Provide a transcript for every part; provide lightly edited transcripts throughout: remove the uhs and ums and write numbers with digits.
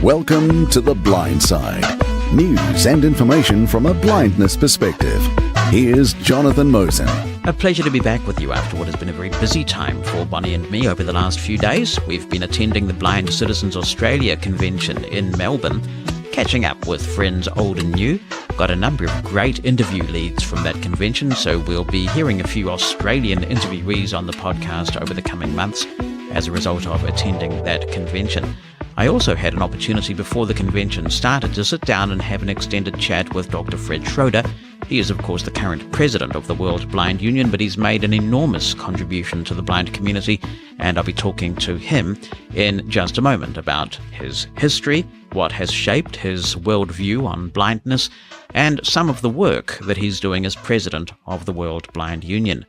Welcome to The Blind Side. News and information from a blindness perspective. Here's Jonathan Mosen. A pleasure to be back with you after what has been a very busy time for Bonnie and me over the last few days. We've been attending the Blind Citizens Australia convention in Melbourne, catching up with friends old and new. Got a number of great interview leads from that convention, so we'll be hearing a few Australian interviewees on the podcast over the coming months as a result of attending that convention. I also had an opportunity before the convention started to sit down and have an extended chat with Dr. Fred Schroeder. He is, of course, the current president of the World Blind Union, but he's made an enormous contribution to the blind community, and I'll be talking to him in just a moment about his history, what has shaped his worldview on blindness, and some of the work that he's doing as president of the World Blind Union.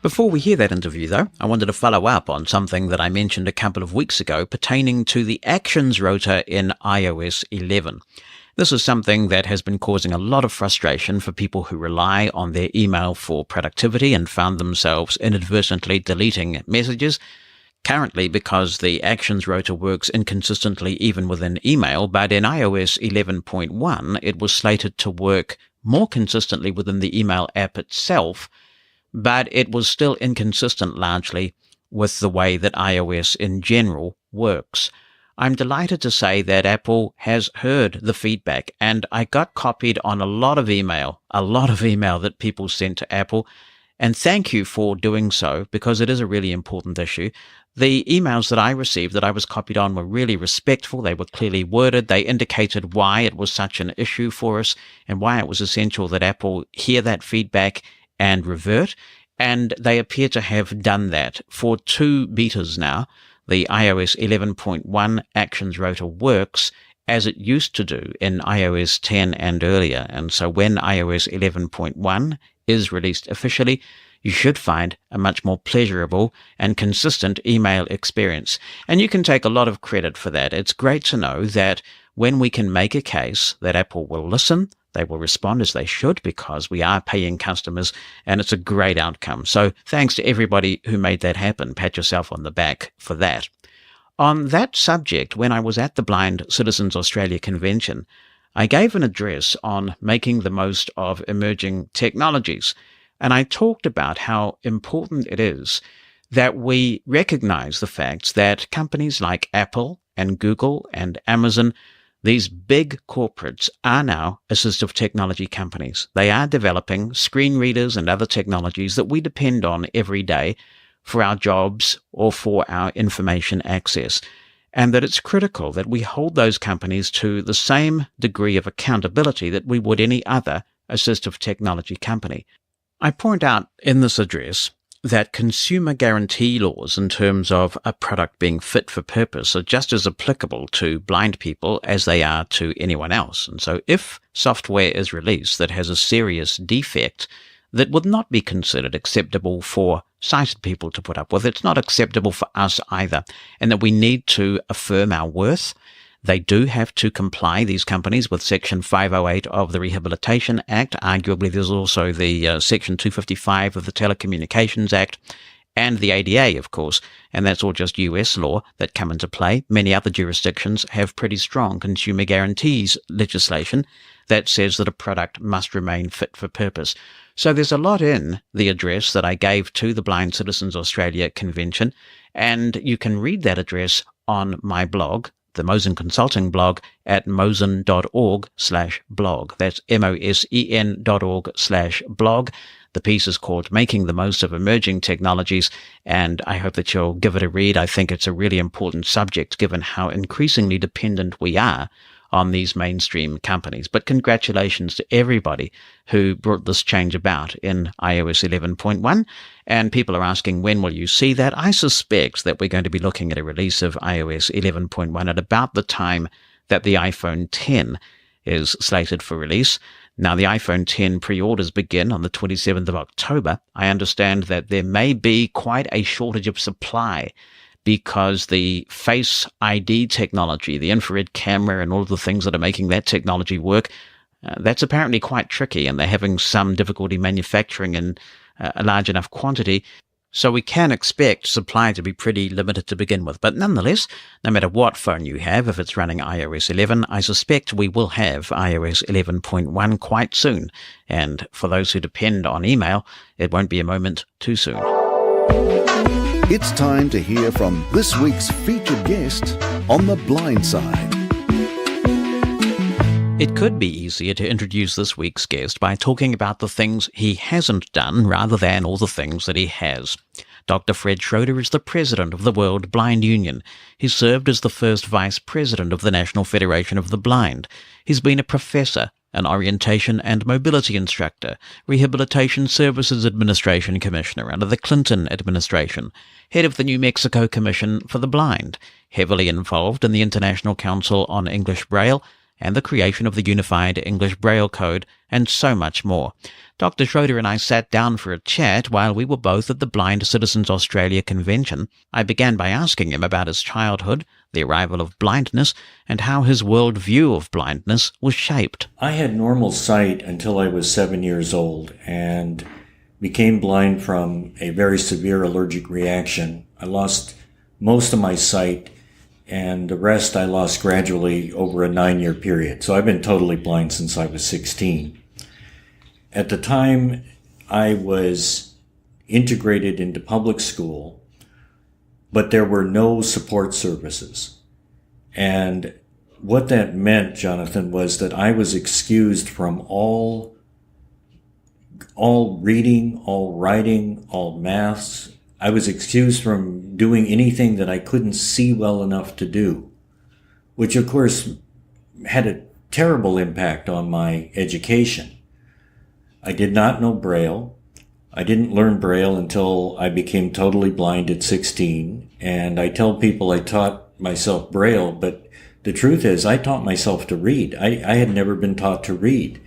Before we hear that interview, though, I wanted to follow up on something that I mentioned a couple of weeks ago pertaining to the actions rotor in iOS 11. This is something that has been causing a lot of frustration for people who rely on their email for productivity and found themselves inadvertently deleting messages. Currently, because the actions rotor works inconsistently even within email, but in iOS 11.1, it was slated to work more consistently within the email app itself, but it was still inconsistent largely with the way that iOS in general works. I'm delighted to say that Apple has heard the feedback, and I got copied on a lot of email that people sent to Apple, and thank you for doing so, because it is a really important issue. The emails that I received that I was copied on were really respectful. They were clearly worded. They indicated why it was such an issue for us and why it was essential that Apple hear that feedback and revert, and they appear to have done that. For 2 betas now, the iOS 11.1 actions rotor works as it used to do in iOS 10 and earlier, and so when iOS 11.1 is released officially, you should find a much more pleasurable and consistent email experience. And you can take a lot of credit for that. It's great to know that when we can make a case that Apple will listen, they will respond as they should, because we are paying customers, and it's a great outcome. So thanks to everybody who made that happen. Pat yourself on the back for that. On that subject, when I was at the Blind Citizens Australia convention, I gave an address on making the most of emerging technologies, and I talked about how important it is that we recognize the fact that companies like Apple and Google and Amazon, these big corporates, are now assistive technology companies. They are developing screen readers and other technologies that we depend on every day for our jobs or for our information access, and that it's critical that we hold those companies to the same degree of accountability that we would any other assistive technology company. I point out in this address that consumer guarantee laws in terms of a product being fit for purpose are just as applicable to blind people as they are to anyone else. And so if software is released that has a serious defect that would not be considered acceptable for sighted people to put up with, it's not acceptable for us either, and that we need to affirm our worth. They do have to comply, these companies, with Section 508 of the Rehabilitation Act. Arguably, there's also the Section 255 of the Telecommunications Act and the ADA, of course, and that's all just US law that come into play. Many other jurisdictions have pretty strong consumer guarantees legislation that says that a product must remain fit for purpose. So there's a lot in the address that I gave to the Blind Citizens Australia convention, and you can read that address on my blog, the Mosen Consulting blog, at mosen.org/blog. That's mosen.org/blog. The piece is called Making the Most of Emerging Technologies, and I hope that you'll give it a read. I think it's a really important subject given how increasingly dependent we are on these mainstream companies. But congratulations to everybody who brought this change about in iOS 11.1. And people are asking, when will you see that? I suspect that we're going to be looking at a release of iOS 11.1 at about the time that the iPhone 10 is slated for release. Now, the iPhone 10 pre-orders begin on the 27th of October. I understand that there may be quite a shortage of supply because the Face ID technology, the infrared camera, and all of the things that are making that technology work, that's apparently quite tricky, and they're having some difficulty manufacturing in a large enough quantity. So we can expect supply to be pretty limited to begin with. But nonetheless, no matter what phone you have, if it's running iOS 11, I suspect we will have iOS 11.1 quite soon. And for those who depend on email, it won't be a moment too soon. It's time to hear from this week's featured guest on The Blind Side. It could be easier to introduce this week's guest by talking about the things he hasn't done rather than all the things that he has. Dr. Fred Schroeder is the president of the World Blind Union. He served as the first vice president of the National Federation of the Blind. He's been a professor, an orientation and mobility instructor, Rehabilitation Services Administration Commissioner under the Clinton administration, head of the New Mexico Commission for the Blind, heavily involved in the International Council on English Braille, and the creation of the Unified English Braille Code, and so much more. Dr. Schroeder and I sat down for a chat while we were both at the Blind Citizens Australia convention. I began by asking him about his childhood, the arrival of blindness, and how his world view of blindness was shaped. I had normal sight until I was 7 years old and became blind from a very severe allergic reaction. I lost most of my sight, and the rest I lost gradually over a 9-year period. So I've been totally blind since I was 16. At the time, I was integrated into public school, but there were no support services. And what that meant, Jonathan, was that I was excused from all reading, all writing, all maths. I was excused from doing anything that I couldn't see well enough to do, which of course had a terrible impact on my education. I did not know Braille. I didn't learn Braille until I became totally blind at 16. And I tell people I taught myself Braille, but the truth is I taught myself to read. I had never been taught to read.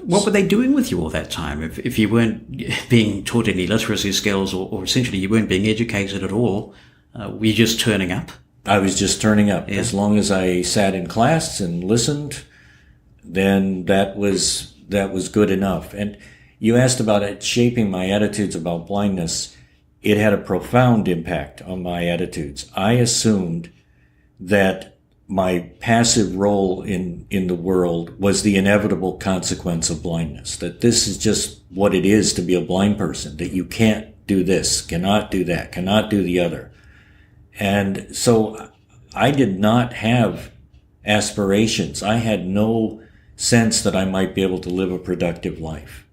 What were they doing with you all that time? If you weren't being taught any literacy skills or essentially you weren't being educated at all, were you just turning up? I was just turning up. Yeah. As long as I sat in class and listened, then that was good enough. And you asked about it shaping my attitudes about blindness. It had a profound impact on my attitudes. I assumed that my passive role in the world was the inevitable consequence of blindness, that this is just what it is to be a blind person, that you can't do this, cannot do that, cannot do the other. And so I did not have aspirations. I had no sense that I might be able to live a productive life.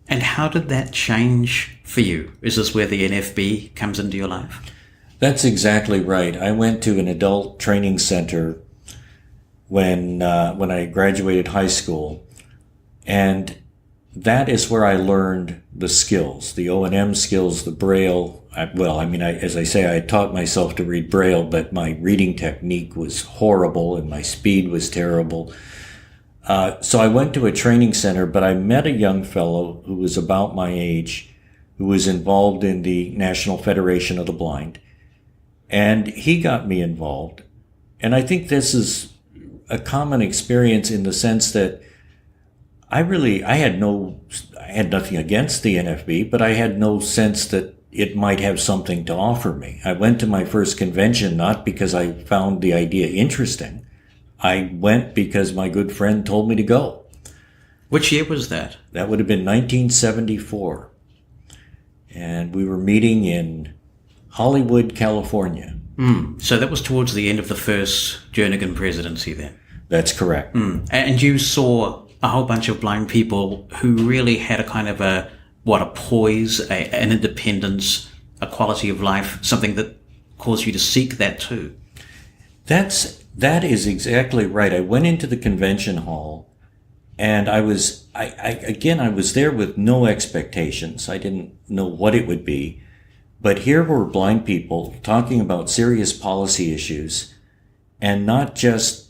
And how did that change for you? Is this where the NFB comes into your life? That's exactly right. I went to an adult training center when I graduated high school, and that is where I learned the skills, the O&M skills, the Braille. As I say, I taught myself to read Braille, but my reading technique was horrible and my speed was terrible. So I went to a training center, but I met a young fellow who was about my age, who was involved in the National Federation of the Blind. And he got me involved. And I think this is a common experience in the sense that I had nothing against the NFB, but I had no sense that it might have something to offer me. I went to my first convention not because I found the idea interesting. I went because my good friend told me to go. Which year was that? That would have been 1974. And we were meeting in Hollywood, California. So that was towards the end of the first Jernigan presidency then? That's correct. And you saw a whole bunch of blind people who really had a kind of a poise, an independence, a quality of life, something that caused you to seek that too. That is exactly right. I went into the convention hall and I was there with no expectations. I didn't know what it would be. But here were blind people talking about serious policy issues and not just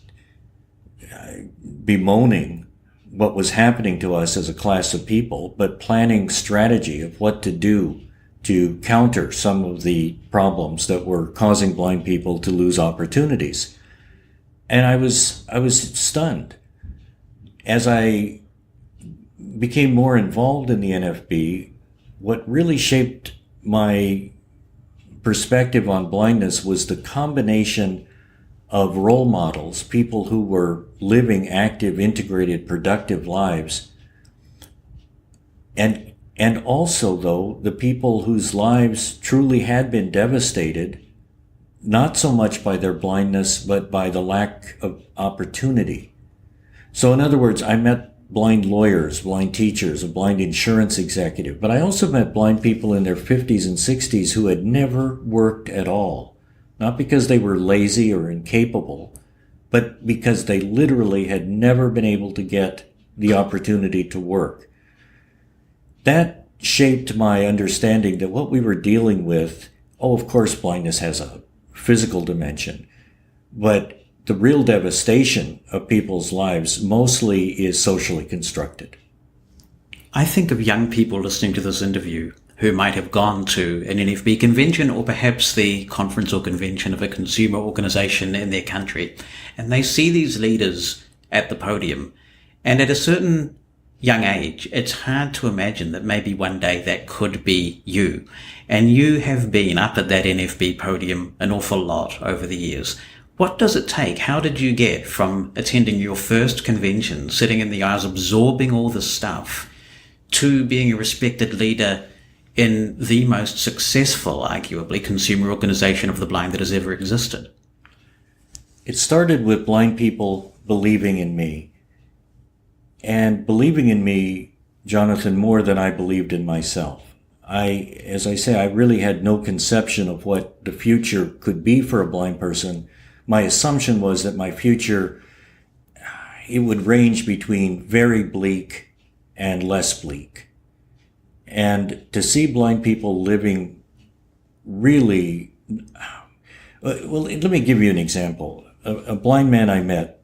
bemoaning what was happening to us as a class of people, but planning strategy of what to do to counter some of the problems that were causing blind people to lose opportunities. And I was stunned. As I became more involved in the NFB, what really shaped my perspective on blindness was the combination of role models, people who were living active, integrated, productive lives, and also, though, the people whose lives truly had been devastated, not so much by their blindness, but by the lack of opportunity. So in other words, I met blind lawyers, blind teachers, a blind insurance executive, but I also met blind people in their 50s and 60s who had never worked at all. Not because they were lazy or incapable, but because they literally had never been able to get the opportunity to work. That shaped my understanding that what we were dealing with, of course, blindness has a physical dimension, but the real devastation of people's lives mostly is socially constructed. I think of young people listening to this interview who might have gone to an NFB convention or perhaps the conference or convention of a consumer organization in their country, and they see these leaders at the podium, and at a certain young age, it's hard to imagine that maybe one day that could be you. And you have been up at that NFB podium an awful lot over the years. What does it take? How did you get from attending your first convention, sitting in the aisles, absorbing all the stuff, to being a respected leader in the most successful, arguably, consumer organization of the blind that has ever existed? It started with blind people believing in me, and believing in me, Jonathan, more than I believed in myself. As I say, I really had no conception of what the future could be for a blind person. My assumption was that my future, it would range between very bleak and less bleak. And to see blind people living really, well, let me give you an example. A blind man I met,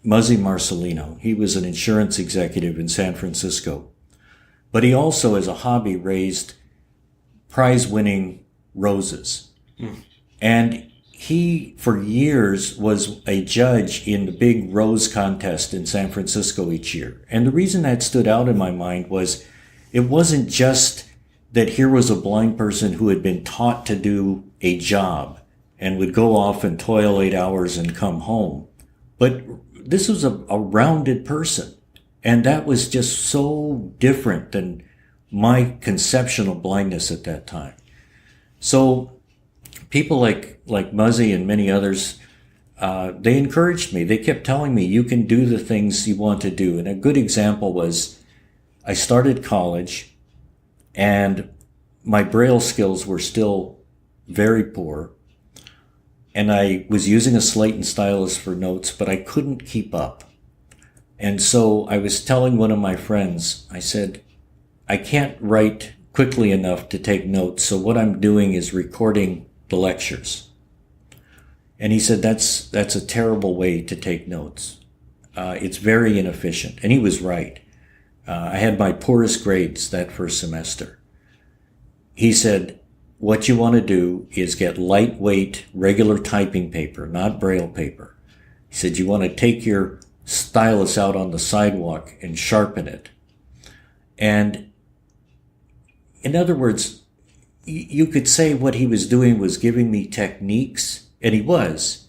Muzzy Marcelino, he was an insurance executive in San Francisco, but he also, as a hobby, raised prize-winning roses. And he, for years, was a judge in the big rose contest in San Francisco each year. And the reason that stood out in my mind was it wasn't just that here was a blind person who had been taught to do a job and would go off and toil 8 hours and come home, but this was a rounded person. And that was just so different than my conception of blindness at that time. So people like Muzzy and many others, they encouraged me. They kept telling me, you can do the things you want to do. And a good example was I started college and my Braille skills were still very poor. And I was using a slate and stylus for notes, but I couldn't keep up. And so I was telling one of my friends, I said, I can't write quickly enough to take notes, so what I'm doing is recording the lectures. And he said, that's a terrible way to take notes. It's very inefficient. And he was right. I had my poorest grades that first semester. He said, what you want to do is get lightweight, regular typing paper, not Braille paper. He said, you want to take your stylus out on the sidewalk and sharpen it. And in other words, you could say what he was doing was giving me techniques, and he was.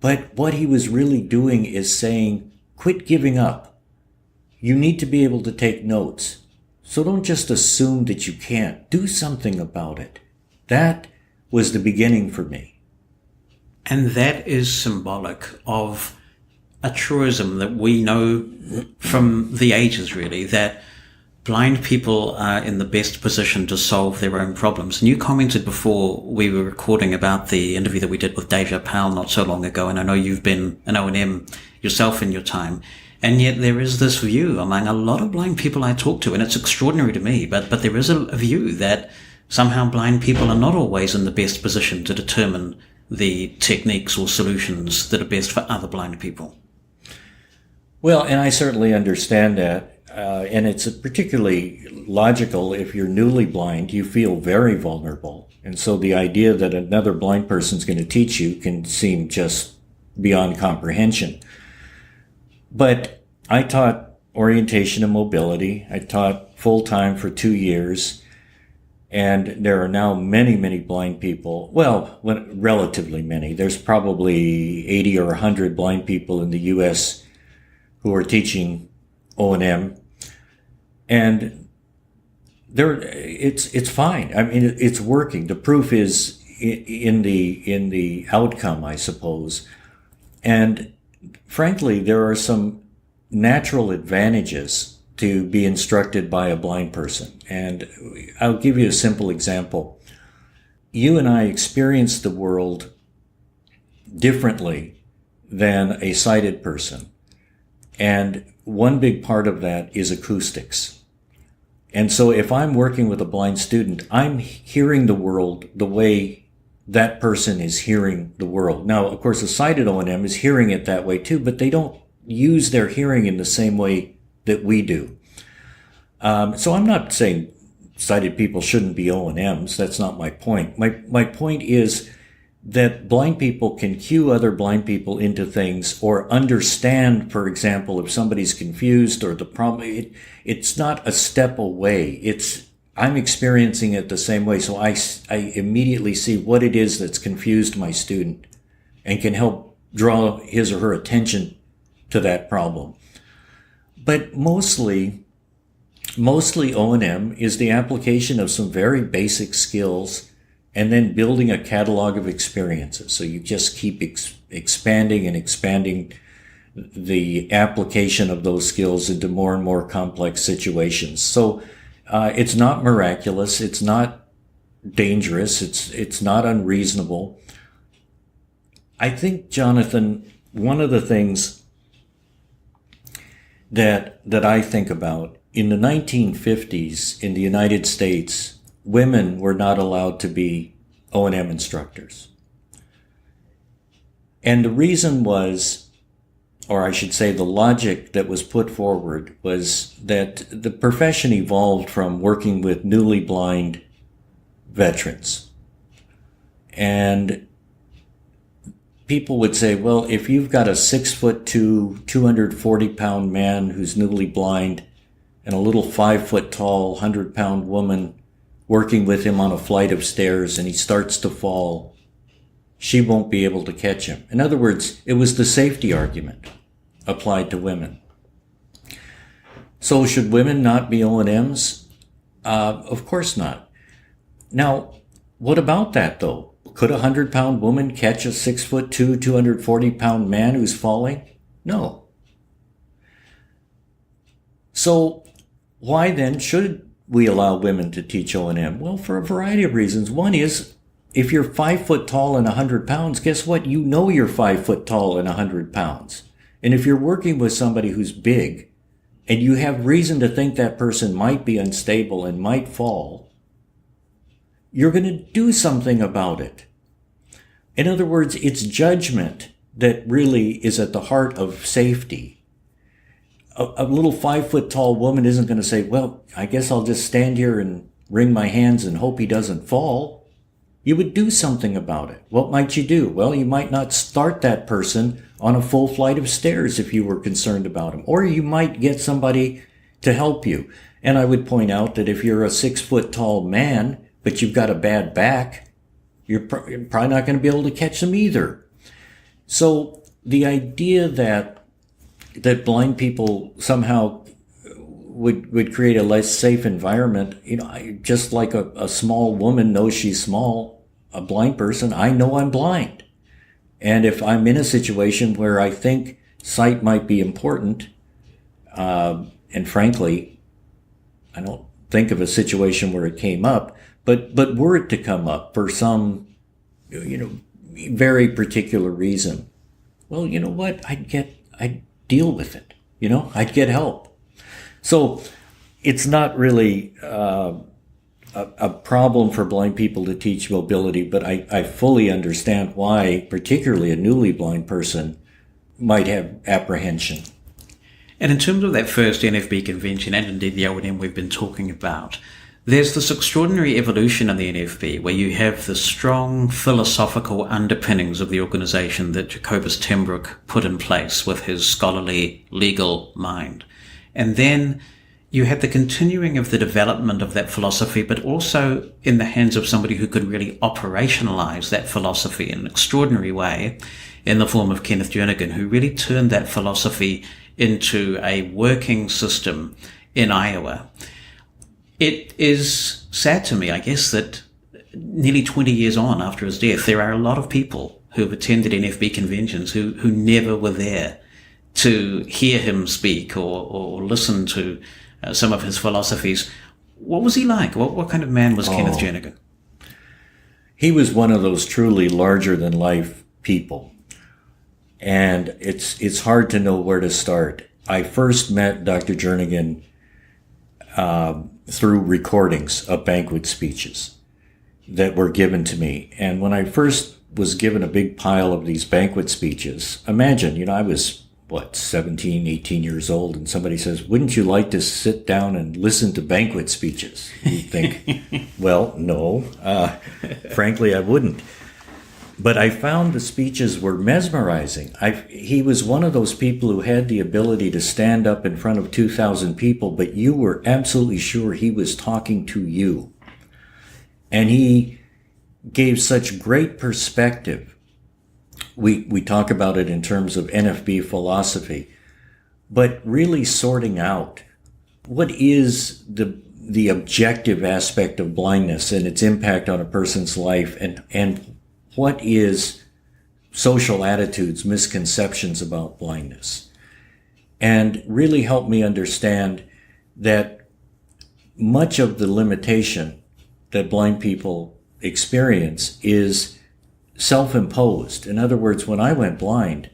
But what he was really doing is saying, quit giving up. You need to be able to take notes. So don't just assume that you can't. Do something about it. That was the beginning for me. And that is symbolic of a truism that we know from the ages, really, that blind people are in the best position to solve their own problems. And you commented before we were recording about the interview that we did with Deja Powell not so long ago, and I know you've been an O&M yourself in your time. And yet there is this view among a lot of blind people I talk to, and it's extraordinary to me, but there is a view that somehow blind people are not always in the best position to determine the techniques or solutions that are best for other blind people. Well, and I certainly understand that. And it's particularly logical if you're newly blind, you feel very vulnerable. And so the idea that another blind person's going to teach you can seem just beyond comprehension. But I taught orientation and mobility. I taught full-time for 2 years. And there are now many, many blind people. Well, relatively many. There's probably 80 or 100 blind people in the U.S. who are teaching O&M. And it's fine. I mean, it's working. The proof is in the outcome, I suppose. And frankly, there are some natural advantages to be instructed by a blind person. And I'll give you a simple example. You and I experience the world differently than a sighted person. And one big part of that is acoustics. And so if I'm working with a blind student, I'm hearing the world the way that person is hearing the world. Now, of course, a sighted O&M is hearing it that way too, but they don't use their hearing in the same way that we do. So I'm not saying sighted people shouldn't be O&Ms. That's not my point. My point is that blind people can cue other blind people into things or understand, for example, if somebody's confused or the problem. It's not a step away. I'm experiencing it the same way. So I immediately see what it is that's confused my student and can help draw his or her attention to that problem. But mostly O&M is the application of some very basic skills and then building a catalog of experiences. So you just keep expanding and expanding the application of those skills into more and more complex situations. So it's not miraculous. It's not dangerous. It's not unreasonable. I think, Jonathan, one of the things that I think about, in the 1950s in the United States, women were not allowed to be O&M instructors. And the reason was, or I should say the logic that was put forward, was that the profession evolved from working with newly blind veterans. And people would say, well, if you've got a 6'2", 240-pound man who's newly blind and a little 5 tall, 100-pound woman working with him on a flight of stairs and he starts to fall, she won't be able to catch him. In other words, it was the safety argument applied to women. So should women not be O&Ms? Of course not. Now, what about that though? Could a 100-pound woman catch a 6'2", 240-pound man who's falling? No. So why then should we allow women to teach O&M? Well, for a variety of reasons. One is, if you're 5 foot tall and 100 pounds, guess what? You know you're 5 foot tall and 100 pounds. And if you're working with somebody who's big and you have reason to think that person might be unstable and might fall, you're going to do something about it. In other words, it's judgment that really is at the heart of safety. A little 5 foot tall woman isn't going to say, well, I guess I'll just stand here and wring my hands and hope he doesn't fall. You would do something about it. What might you do? Well, you might not start that person on a full flight of stairs if you were concerned about him. Or you might get somebody to help you. And I would point out that if you're a 6 foot tall man, but you've got a bad back, you're probably not going to be able to catch them either. So the idea that blind people somehow would create a less safe environment, just like a small woman knows she's small, a blind person, I know I'm blind. And if I'm in a situation where I think sight might be important, and frankly, I don't think of a situation where it came up, but were it to come up for some, very particular reason, well, you know what? I'd deal with it. I'd get help. So it's not really a problem for blind people to teach mobility, but I fully understand why, particularly a newly blind person, might have apprehension. And in terms of that first NFB convention, and indeed the O&M we've been talking about, there's this extraordinary evolution in the NFB where you have the strong philosophical underpinnings of the organization that Jacobus Tenbroek put in place with his scholarly legal mind. And then you had the continuing of the development of that philosophy, but also in the hands of somebody who could really operationalize that philosophy in an extraordinary way in the form of Kenneth Jernigan, who really turned that philosophy into a working system in Iowa. It is sad to me, I guess, that nearly 20 years on after his death, there are a lot of people who have attended NFB conventions who never were there to hear him speak or listen to some of his philosophies. What was he like? What kind of man was Kenneth Jernigan? He was one of those truly larger-than-life people. And it's hard to know where to start. I first met Dr. Jernigan through recordings of banquet speeches that were given to me. And when I first was given a big pile of these banquet speeches, imagine, I was, 17, 18 years old, and somebody says, wouldn't you like to sit down and listen to banquet speeches? You think, well, no, frankly, I wouldn't. But I found the speeches were mesmerizing. He was one of those people who had the ability to stand up in front of 2,000 people, but you were absolutely sure he was talking to you. And he gave such great perspective. We talk about it in terms of NFB philosophy, but really sorting out what is the objective aspect of blindness and its impact on a person's life, and what is social attitudes, misconceptions about blindness, and really helped me understand that much of the limitation that blind people experience is self-imposed. In other words, when I went blind,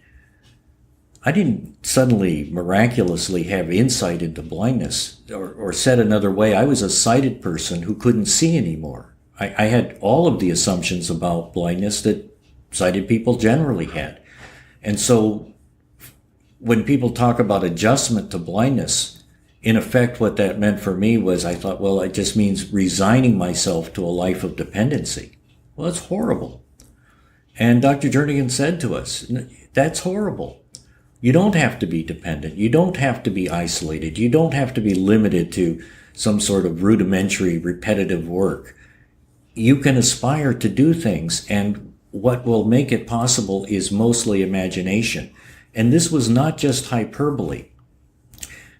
I didn't suddenly miraculously have insight into blindness, or said another way, I was a sighted person who couldn't see anymore. I had all of the assumptions about blindness that sighted people generally had. And so when people talk about adjustment to blindness, in effect, what that meant for me was I thought, well, it just means resigning myself to a life of dependency. Well, that's horrible. And Dr. Jernigan said to us, that's horrible. You don't have to be dependent. You don't have to be isolated. You don't have to be limited to some sort of rudimentary, repetitive work. You can aspire to do things, and what will make it possible is mostly imagination. And this was not just hyperbole.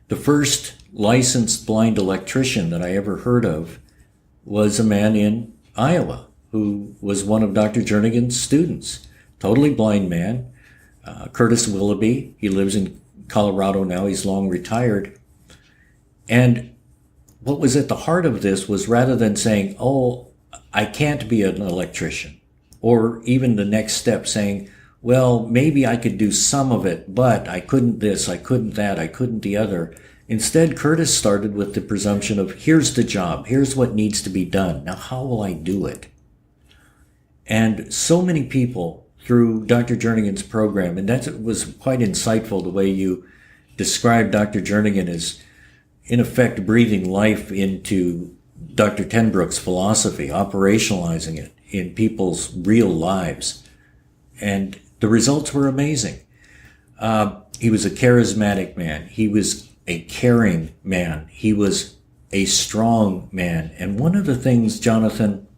The first licensed blind electrician that I ever heard of was a man in Iowa who was one of Dr. Jernigan's students. Totally blind man, Curtis Willoughby. He lives in Colorado now. He's long retired. And what was at the heart of this was, rather than saying, oh, I can't be an electrician, or even the next step saying, well, maybe I could do some of it, but I couldn't this, I couldn't that, I couldn't the other. Instead, Curtis started with the presumption of, here's the job, here's what needs to be done. Now, how will I do it? And so many people through Dr. Jernigan's program, and that was quite insightful, the way you described Dr. Jernigan as, in effect, breathing life into Dr. Tenbrook's philosophy, operationalizing it in people's real lives. And the results were amazing. He was a charismatic man. He was a caring man. He was a strong man. And one of the things, Jonathan,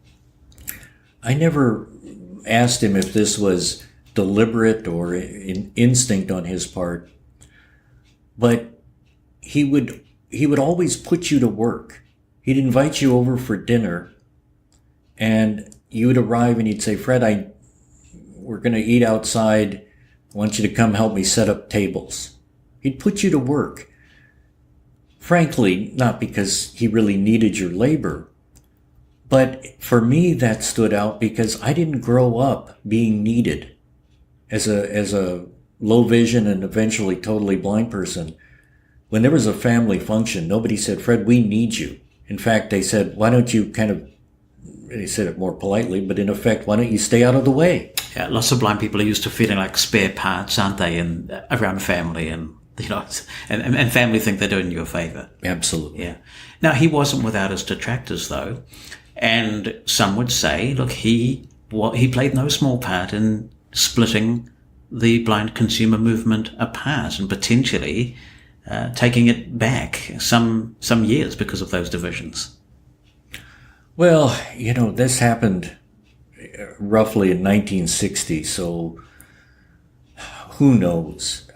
I never asked him if this was deliberate or an instinct on his part, but he would always put you to work. He'd invite you over for dinner, and you would arrive and he'd say, Fred, we're going to eat outside. I want you to come help me set up tables. He'd put you to work. Frankly, not because he really needed your labor, but for me that stood out because I didn't grow up being needed as a low vision and eventually totally blind person. When there was a family function, nobody said, Fred, we need you. In fact, they said, why don't you they said it more politely, but in effect, why don't you stay out of the way? Yeah, lots of blind people are used to feeling like spare parts, aren't they, around family, and and family think they're doing you a favor. Absolutely. Yeah. Now, he wasn't without his detractors, though, and some would say, look, he played no small part in splitting the blind consumer movement apart and potentially taking it back some years because of those divisions. Well, this happened roughly in 1960, so who knows?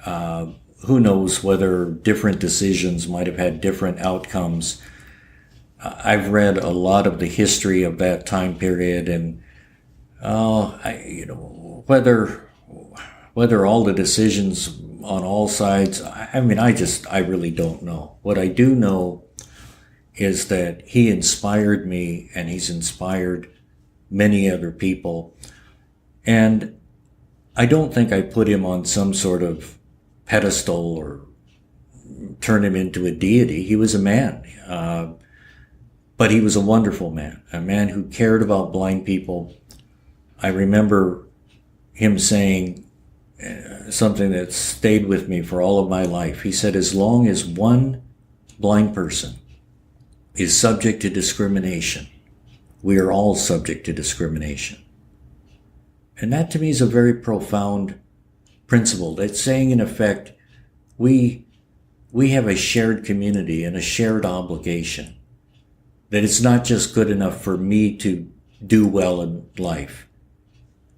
Who knows whether different decisions might have had different outcomes. I've read a lot of the history of that time period, and whether all the decisions on all sides, I really don't know. What I do know is that he inspired me, and he's inspired many other people. And I don't think I put him on some sort of pedestal or turn him into a deity. He was a man, but he was a wonderful man, a man who cared about blind people. I remember him saying something that stayed with me for all of my life. He said, as long as one blind person is subject to discrimination, we are all subject to discrimination. And that to me is a very profound principle. That's saying, in effect, we have a shared community and a shared obligation. That it's not just good enough for me to do well in life.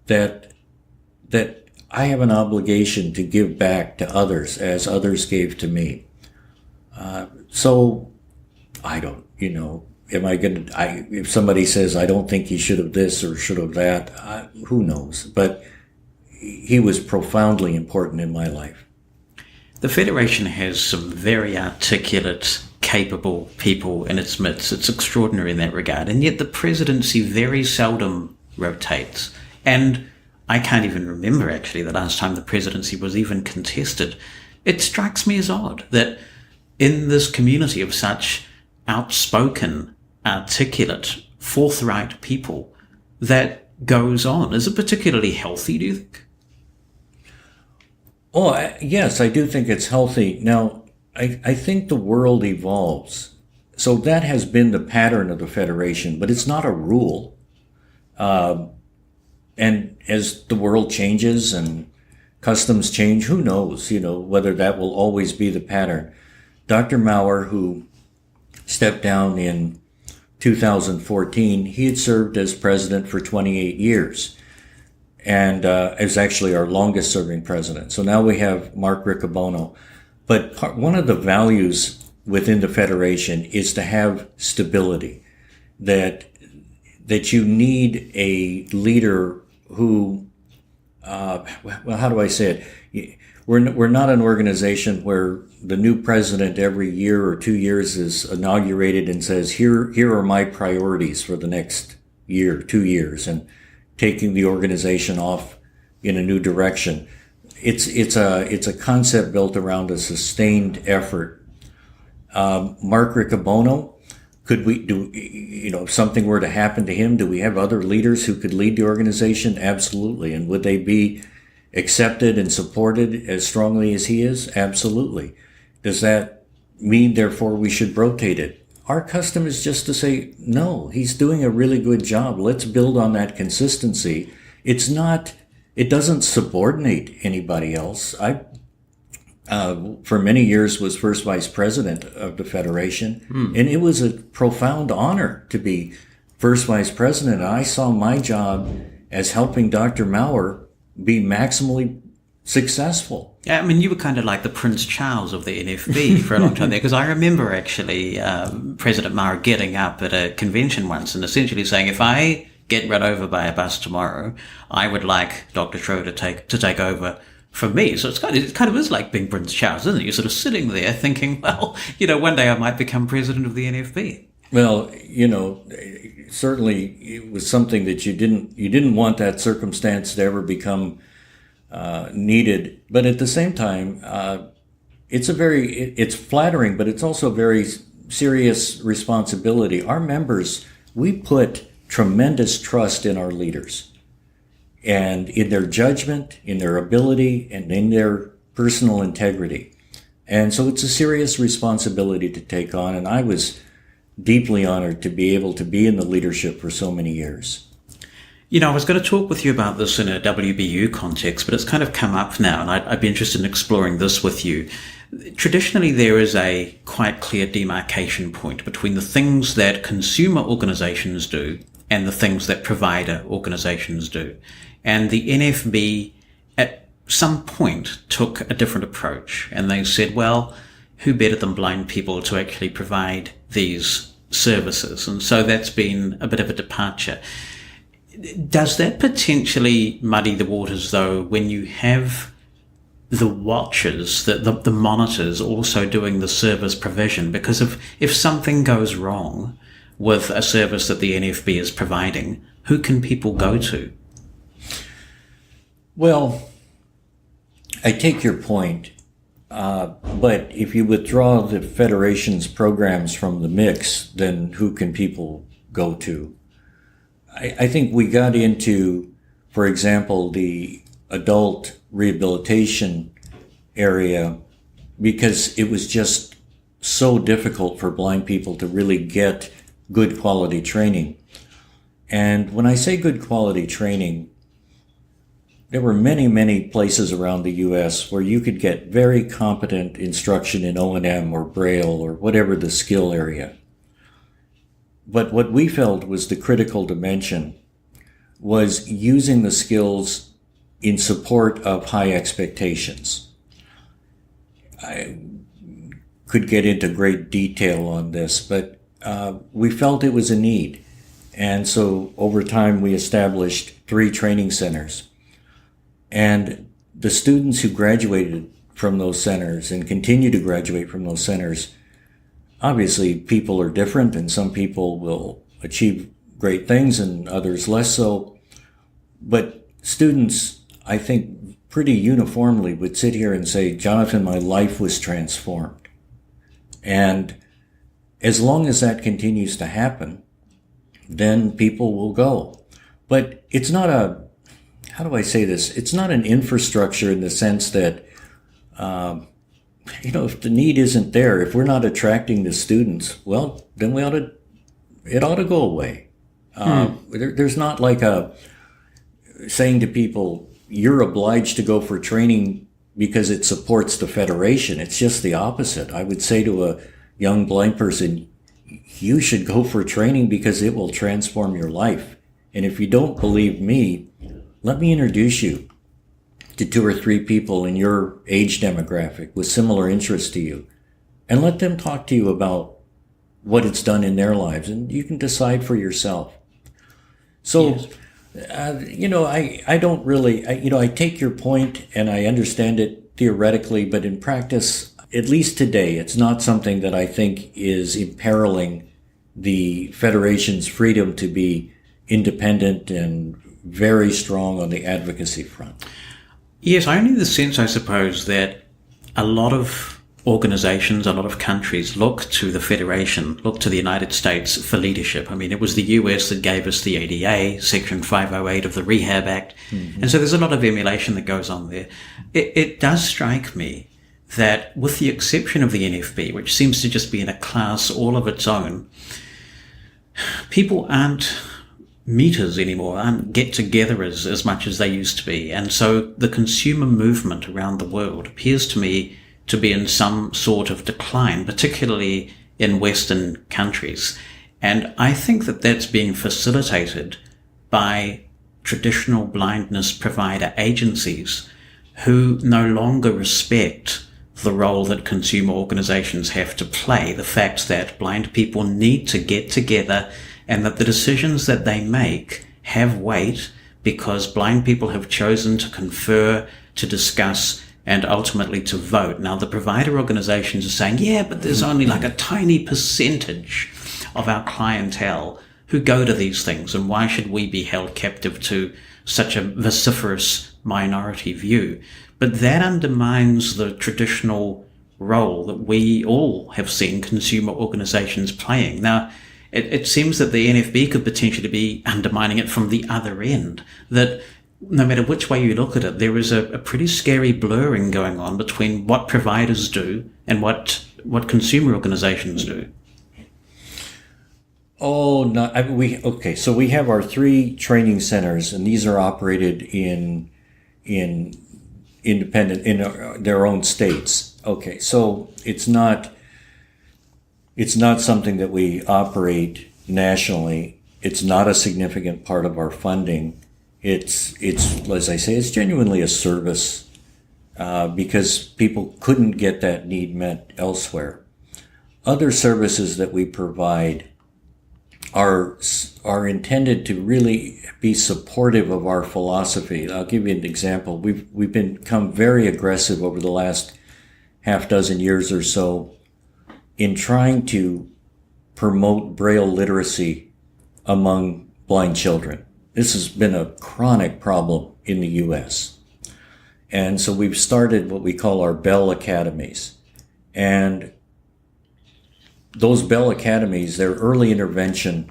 That I have an obligation to give back to others as others gave to me. So I don't, if somebody says, I don't think he should have this or should have that, who knows? But he was profoundly important in my life. The Federation has some very articulate, capable people in its midst. It's extraordinary in that regard. And yet the presidency very seldom rotates. And I can't even remember, actually, the last time the presidency was even contested. It strikes me as odd that in this community of such outspoken, articulate, forthright people, that goes on. Is it particularly healthy, do you think? Oh, yes, I do think it's healthy. Now, I think the world evolves. So that has been the pattern of the Federation, but it's not a rule. And as the world changes and customs change, who knows, whether that will always be the pattern. Dr. Maurer, who stepped down in 2014, he had served as president for 28 years. And is actually our longest serving president. So now we have Mark Riccobono. But one of the values within the Federation is to have stability, that you need a leader who, how do I say it? We're not an organization where the new president every year or 2 years is inaugurated and says, here are my priorities for the next year, 2 years, and taking the organization off in a new direction. It's a concept built around a sustained effort. Mark Riccobono, could we do, if something were to happen to him, do we have other leaders who could lead the organization? Absolutely. And would they be accepted and supported as strongly as he is? Absolutely. Does that mean, therefore, we should rotate it? Our custom is just to say, no, he's doing a really good job. Let's build on that consistency. It doesn't subordinate anybody else. I, for many years, was first vice president of the Federation, and it was a profound honor to be first vice president. I saw my job as helping Dr. Maurer be maximally successful. Yeah, you were kind of like the Prince Charles of the NFB for a long time there, because I remember actually President Maurer getting up at a convention once and essentially saying, if I get run over by a bus tomorrow, I would like Dr. Schroeder to take over from me. So it kind of is like being Prince Charles, isn't it? You're sort of sitting there thinking, well, one day I might become president of the NFB. Well, certainly it was something that you didn't want that circumstance to ever become needed, but at the same time, it's flattering, but it's also a very serious responsibility. Our members, we put tremendous trust in our leaders and in their judgment, in their ability, and in their personal integrity. And so it's a serious responsibility to take on, and I was deeply honored to be able to be in the leadership for so many years. I was going to talk with you about this in a WBU context, but it's kind of come up now, and I'd be interested in exploring this with you. Traditionally, there is a quite clear demarcation point between the things that consumer organizations do and the things that provider organizations do. And the NFB at some point took a different approach, and they said, well, who better than blind people to actually provide these services? And so that's been a bit of a departure. Does that potentially muddy the waters, though, when you have the watchers, the monitors also doing the service provision? Because if something goes wrong with a service that the NFB is providing, who can people go to? Well, I take your point, but if you withdraw the Federation's programs from the mix, then who can people go to? I think we got into, for example, the adult rehabilitation area because it was just so difficult for blind people to really get good quality training. And when I say good quality training, there were many, many places around the U.S. where you could get very competent instruction in O&M or Braille or whatever the skill area. But what we felt was the critical dimension was using the skills in support of high expectations. I could get into great detail on this, but we felt it was a need. And so over time, we established 3 training centers. And the students who graduated from those centers and continue to graduate from those centers, obviously people are different, and some people will achieve great things and others less so. But students, I think, pretty uniformly would sit here and say, Jonathan, my life was transformed. And as long as that continues to happen, then people will go. But it's not how do I say this? It's not an infrastructure in the sense that, if the need isn't there, if we're not attracting the students, well, then it ought to go away. There's not like saying to people, you're obliged to go for training because it supports the Federation. It's just the opposite. I would say to a young blind person, you should go for training because it will transform your life. And if you don't believe me, let me introduce you to 2 or 3 people in your age demographic with similar interests to you, and let them talk to you about what it's done in their lives, and you can decide for yourself. So, yes. I don't really, I take your point and I understand it theoretically, but in practice, at least today, it's not something that I think is imperiling the Federation's freedom to be independent and very strong on the advocacy front. Yes, I only have the sense, I suppose, that a lot of organizations, a lot of countries look to the Federation, look to the United States for leadership. I mean, it was the US that gave us the ADA, Section 508 of the Rehab Act. Mm-hmm. And so there's a lot of emulation that goes on there. It does strike me that with the exception of the NFB, which seems to just be in a class all of its own, people aren't meeters anymore, aren't get-togethers as much as they used to be. And so the consumer movement around the world appears to me to be in some sort of decline, particularly in Western countries. And I think that that's being facilitated by traditional blindness provider agencies who no longer respect the role that consumer organizations have to play, the fact that blind people need to get together and that the decisions that they make have weight because blind people have chosen to confer, to discuss, and ultimately to vote. Now, the provider organizations are saying, yeah, but there's only like a tiny percentage of our clientele who go to these things, and why should we be held captive to such a vociferous minority view? But that undermines the traditional role that we all have seen consumer organizations playing. Now, it seems that the NFB could potentially be undermining it from the other end, that no matter which way you look at it, there is a pretty scary blurring going on between what providers do and what consumer organizations do. Oh, no. So we have our 3 training centers, and these are operated in independent in their own states. Okay, so it's not something that we operate nationally. It's not a significant part of our funding. It's as I say, it's genuinely a service because people couldn't get that need met elsewhere. Other services that we provide are intended to really be supportive of our philosophy. I'll give you an example. We've become very aggressive over the last half dozen years or so in trying to promote Braille literacy among blind children. This has been a chronic problem in the U.S. And so we've started what we call our Bell Academies. And those Bell Academies, they're early intervention,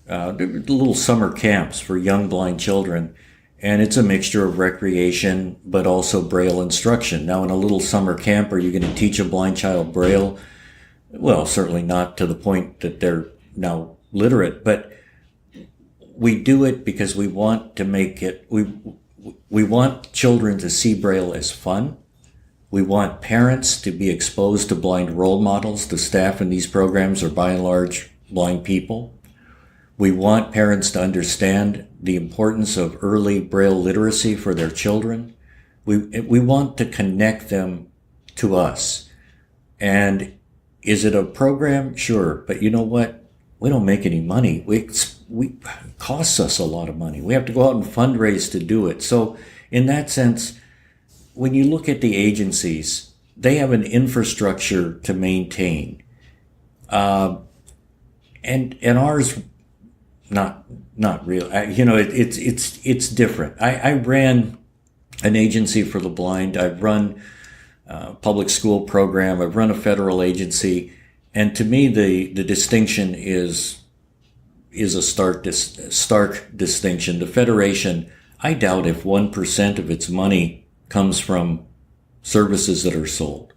they're little summer camps for young blind children. And it's a mixture of recreation, but also Braille instruction. Now, in a little summer camp, are you going to teach a blind child Braille? Well, certainly not to the point that they're now literate, but we do it because we want to make it, we want children to see Braille as fun. We want parents to be exposed to blind role models. The staff in these programs are by and large blind people. We want parents to understand the importance of early Braille literacy for their children. We want to connect them to us. And is it a program? Sure. But you know what? We don't make any money. It costs us a lot of money. We have to go out and fundraise to do it. So in that sense, when you look at the agencies, they have an infrastructure to maintain. And ours, not real. It's different. I ran an agency for the blind. I've run a public school program. I've run a federal agency. And to me, the distinction is a stark distinction. The Federation, I doubt if 1% of its money comes from services that are sold.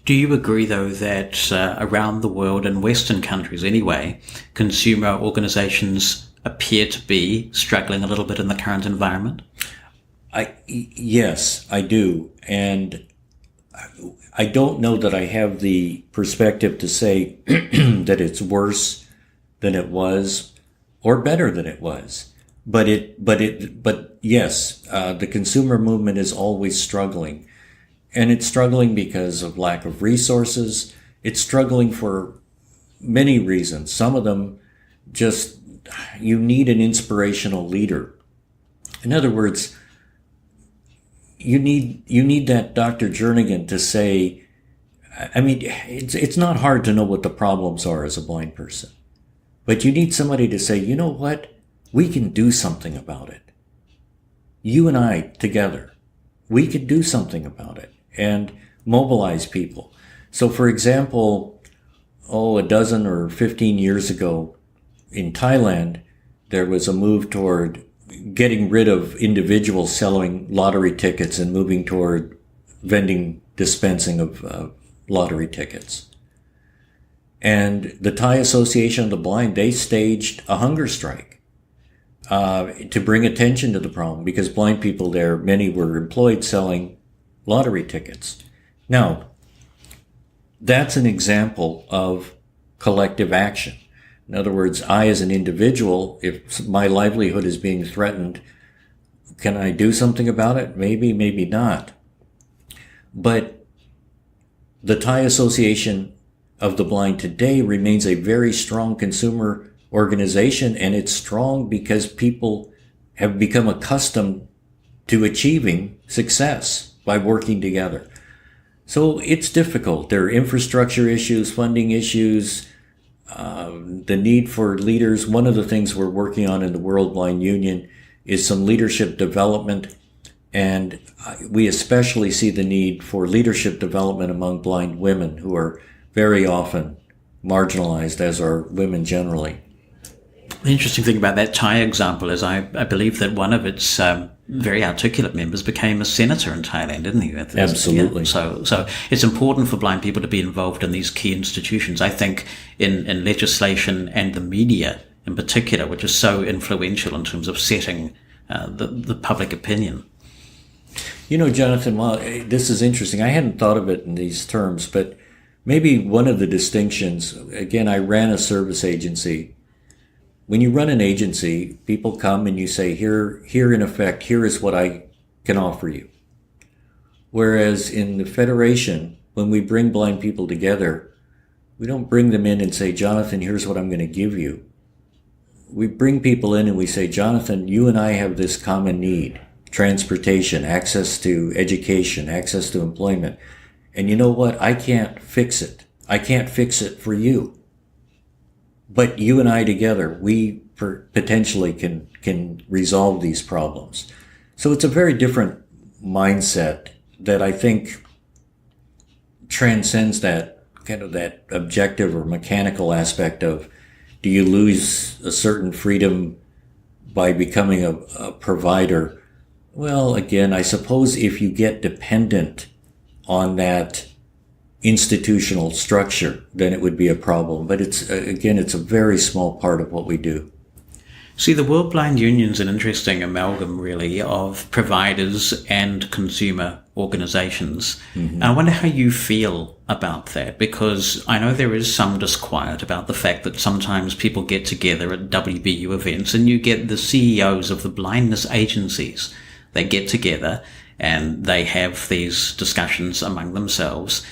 Do you agree, though, that around the world, in Western countries anyway, consumer organizations appear to be struggling a little bit in the current environment? Yes, I do. And I don't know that I have the perspective to say that it's worse than it was or better than it was. But yes, the consumer movement is always struggling. And it's struggling because of lack of resources. It's struggling for many reasons. Some of them just, you need an inspirational leader. In other words, you need that Dr. Jernigan to say, I mean, it's not hard to know what the problems are as a blind person. But you need somebody to say, you know what? We can do something about it. You and I together, we could do something about it and mobilize people. So for example, a dozen or 15 years ago in Thailand, there was a move toward getting rid of individuals selling lottery tickets and moving toward dispensing of lottery tickets. And the Thai Association of the Blind, they staged a hunger strike to bring attention to the problem because blind people there, many were employed selling lottery tickets. Now, that's an example of collective action. In other words, I as an individual, if my livelihood is being threatened, can I do something about it? Maybe, maybe not. But the Thai Association of the Blind today remains a very strong consumer organization, and it's strong because people have become accustomed to achieving success by working together. So it's difficult. There are infrastructure issues, funding issues, the need for leaders. One of the things we're working on in the World Blind Union is some leadership development, and we especially see the need for leadership development among blind women who are very often marginalized, as are women generally. The interesting thing about that Thai example is I believe that one of its very articulate members became a senator in Thailand, didn't he? Absolutely. Yeah. So it's important for blind people to be involved in these key institutions. I think in legislation and the media in particular, which is so influential in terms of setting the public opinion. Jonathan, well, this is interesting. I hadn't thought of it in these terms, but maybe one of the distinctions, again, I ran a service agency. When you run an agency, people come and you say, here in effect, here is what I can offer you. Whereas in the Federation, when we bring blind people together, we don't bring them in and say, Jonathan, here's what I'm going to give you. We bring people in and we say, Jonathan, you and I have this common need: transportation, access to education, access to employment. And you know what? I can't fix it. I can't fix it for you. But you and I together, we potentially can resolve these problems. So it's a very different mindset that I think transcends that kind of that objective or mechanical aspect of, do you lose a certain freedom by becoming a provider? Well, again, I suppose if you get dependent on that institutional structure, then it would be a problem. But it's a very small part of what we do. See, the World Blind Union's an interesting amalgam, really, of providers and consumer organizations. Mm-hmm. I wonder how you feel about that, because I know there is some disquiet about the fact that sometimes people get together at WBU events and you get the CEOs of the blindness agencies. They get together and they have these discussions among themselves,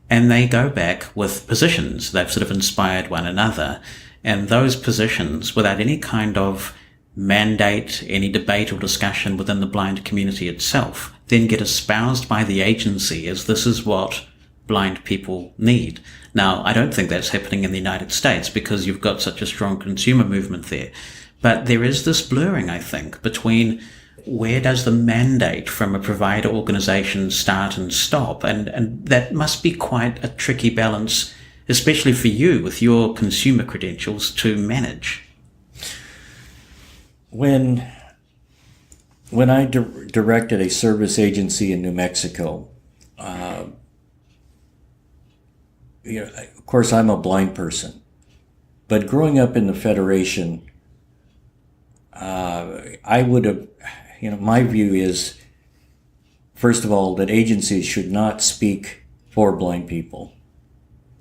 and they go back with positions. They've sort of inspired one another. And those positions, without any kind of mandate, any debate or discussion within the blind community itself, then get espoused by the agency as this is what blind people need. Now, I don't think that's happening in the United States because you've got such a strong consumer movement there. But there is this blurring, I think, between where does the mandate from a provider organization start and stop? And that must be quite a tricky balance, especially for you with your consumer credentials, to manage. When I directed a service agency in New Mexico, of course I'm a blind person, but growing up in the Federation, I would have, my view is, first of all, that agencies should not speak for blind people.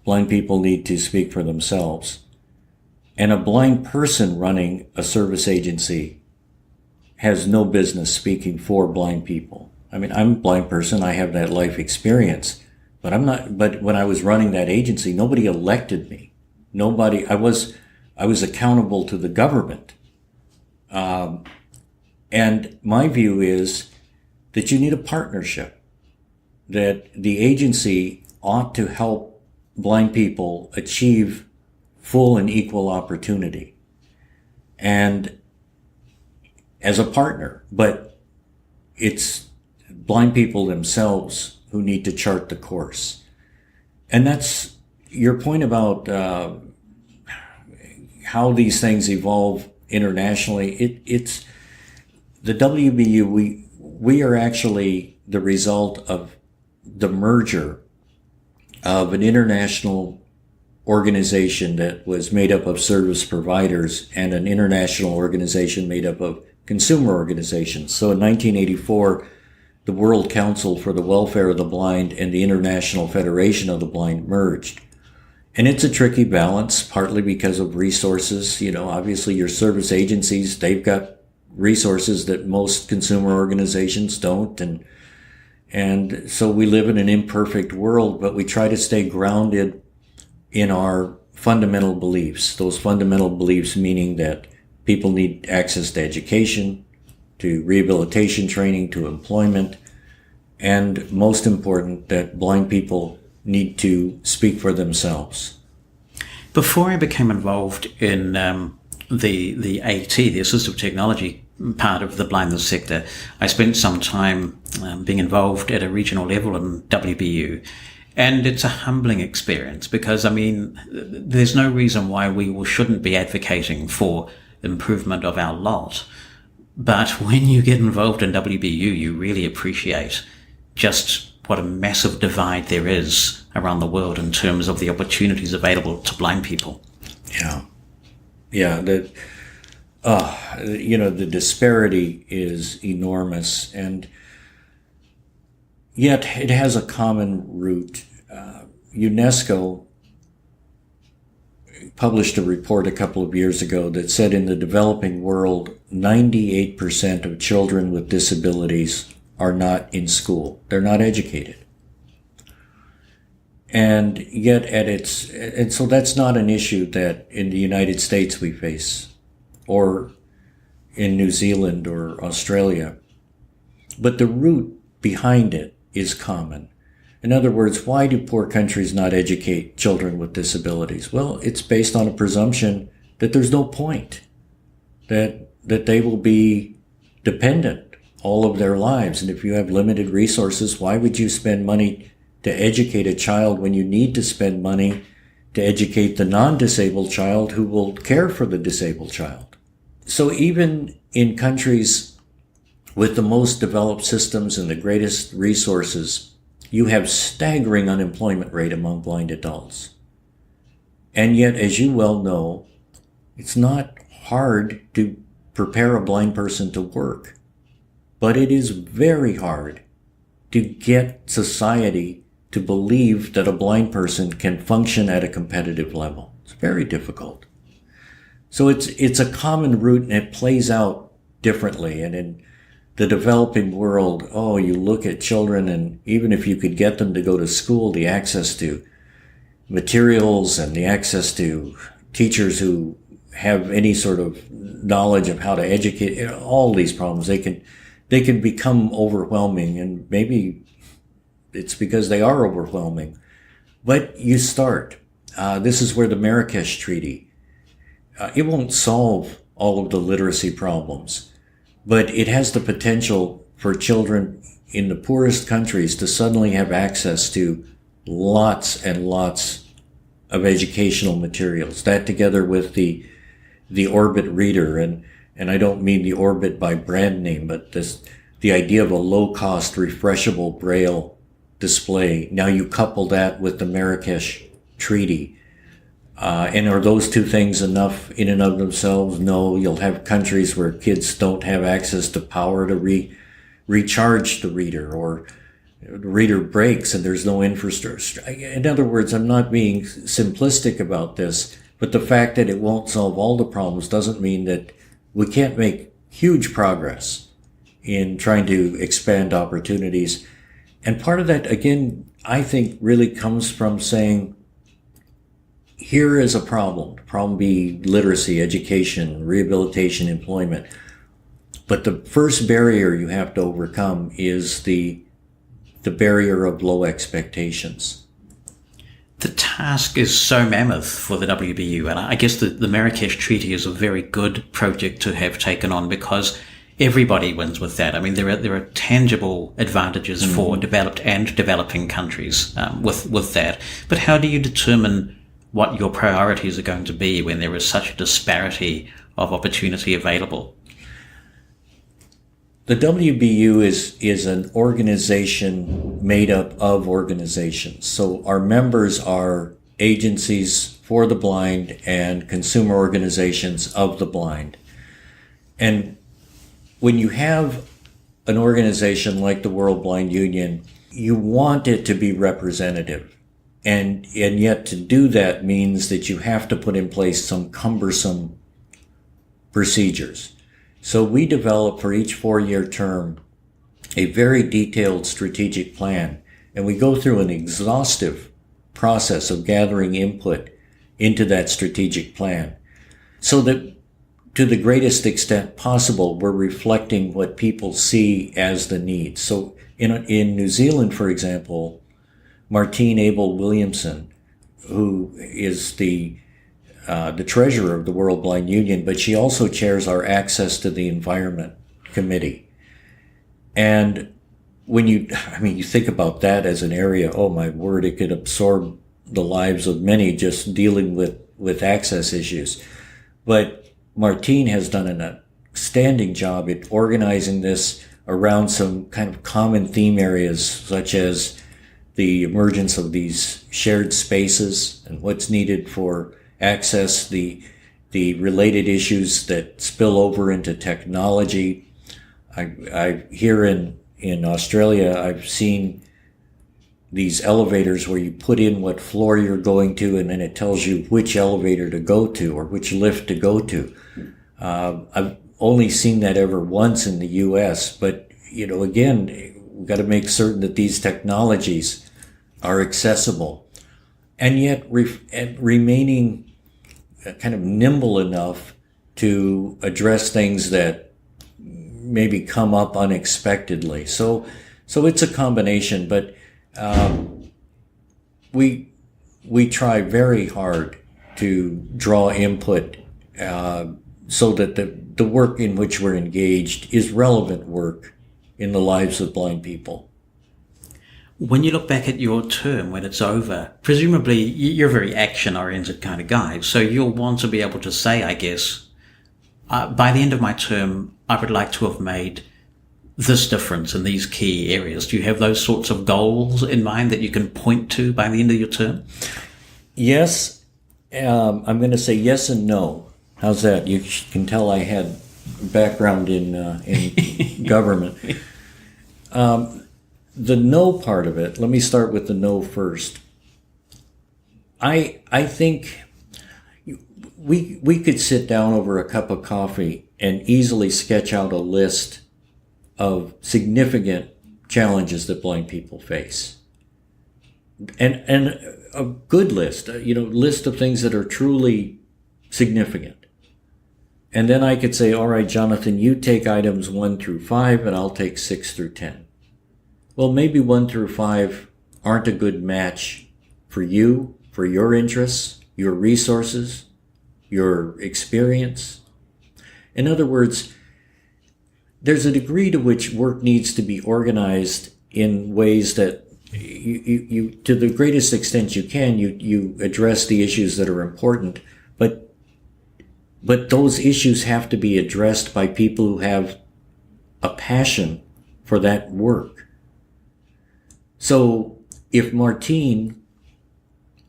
Blind people need to speak for themselves. And a blind person running a service agency has no business speaking for blind people. I mean, I'm a blind person. I have that life experience, but when I was running that agency, nobody elected me. I was accountable to the government. And my view is that you need a partnership, that the agency ought to help blind people achieve full and equal opportunity, and as a partner, but it's blind people themselves who need to chart the course. And that's your point about how these things evolve internationally. It's the WBU. We are actually the result of the merger of an international organization that was made up of service providers and an international organization made up of consumer organizations. So in 1984, the World Council for the Welfare of the Blind and the International Federation of the Blind merged. And it's a tricky balance, partly because of resources. Obviously your service agencies, they've got resources that most consumer organizations don't. And so we live in an imperfect world, but we try to stay grounded in our fundamental beliefs. Those fundamental beliefs meaning that people need access to education, to rehabilitation training, to employment, and most important, that blind people need to speak for themselves. Before I became involved in the AT, the assistive technology part of the blindness sector, I spent some time being involved at a regional level in WBU. And it's a humbling experience because, there's no reason why we shouldn't be advocating for improvement of our lot. But when you get involved in WBU, you really appreciate just what a massive divide there is around the world in terms of the opportunities available to blind people. Yeah. The disparity is enormous. And yet it has a common root. UNESCO published a report a couple of years ago that said in the developing world, 98% of children with disabilities are not in school. They're not educated. And yet and so that's not an issue that in the United States we face, or in New Zealand or Australia. But the root behind it is common. In other words, why do poor countries not educate children with disabilities? Well, it's based on a presumption that there's no point, that they will be dependent all of their lives. And if you have limited resources, why would you spend money to educate a child when you need to spend money to educate the non-disabled child who will care for the disabled child? So even in countries with the most developed systems and the greatest resources, you have staggering unemployment rate among blind adults. And yet, as you well know, it's not hard to prepare a blind person to work, but it is very hard to get society to believe that a blind person can function at a competitive level. It's very difficult. So it's a common root, and it plays out differently. And in the developing world, you look at children, and even if you could get them to go to school, the access to materials and the access to teachers who have any sort of knowledge of how to educate, all these problems, they can become overwhelming, and maybe it's because they are overwhelming. But you start. This is where the Marrakesh Treaty, it won't solve all of the literacy problems, but it has the potential for children in the poorest countries to suddenly have access to lots and lots of educational materials. That together with the Orbit reader, and I don't mean the Orbit by brand name, but the idea of a low-cost, refreshable Braille display. Now you couple that with the Marrakesh Treaty. And are those two things enough in and of themselves? No, you'll have countries where kids don't have access to power to recharge the reader, or the reader breaks and there's no infrastructure. In other words, I'm not being simplistic about this, but the fact that it won't solve all the problems doesn't mean that we can't make huge progress in trying to expand opportunities. And part of that, again, I think really comes from saying, here is a problem. Problem B, literacy, education, rehabilitation, employment. But the first barrier you have to overcome is the barrier of low expectations. The task is so mammoth for the WBU, and I guess the Marrakesh Treaty is a very good project to have taken on, because everybody wins with that. I mean, there are tangible advantages for developed and developing countries with that. But how do you determine what your priorities are going to be when there is such a disparity of opportunity available? The WBU is an organization made up of organizations. So our members are agencies for the blind and consumer organizations of the blind. And when you have an organization like the World Blind Union, you want it to be representative. And yet to do that means that you have to put in place some cumbersome procedures. So we develop for each 4-year term a very detailed strategic plan, and we go through an exhaustive process of gathering input into that strategic plan, so that to the greatest extent possible, we're reflecting what people see as the needs. So in New Zealand, for example, Martine Abel Williamson, who is the treasurer of the World Blind Union, but she also chairs our Access to the Environment Committee. And when you think about that as an area, oh my word, it could absorb the lives of many just dealing with access issues. But Martine has done an outstanding job at organizing this around some kind of common theme areas, such as the emergence of these shared spaces and what's needed for access, the related issues that spill over into technology. I here in Australia, I've seen these elevators where you put in what floor you're going to, and then it tells you which elevator to go to or which lift to go to. I've only seen that ever once in the U.S., but, again, we've got to make certain that these technologies are accessible and yet remaining kind of nimble enough to address things that maybe come up unexpectedly. So it's a combination, but we try very hard to draw input so that the work in which we're engaged is relevant work in the lives of blind people. When you look back at your term when it's over, presumably you're a very action-oriented kind of guy, so you'll want to be able to say, I guess, by the end of my term, I would like to have made this difference in these key areas. Do you have those sorts of goals in mind that you can point to by the end of your term? Yes. I'm going to say yes and no. How's that? You can tell I had background in government. The no part of it, let me start with the no first. I think we could sit down over a cup of coffee and easily sketch out a list of significant challenges that blind people face. And a good list, list of things that are truly significant. And then I could say, all right, Jonathan, you take items 1 through 5 and I'll take 6 through 10. Well, maybe 1 through 5 aren't a good match for you, for your interests, your resources, your experience. In other words, there's a degree to which work needs to be organized in ways that you to the greatest extent you can, you address the issues that are important, but those issues have to be addressed by people who have a passion for that work. So if Martine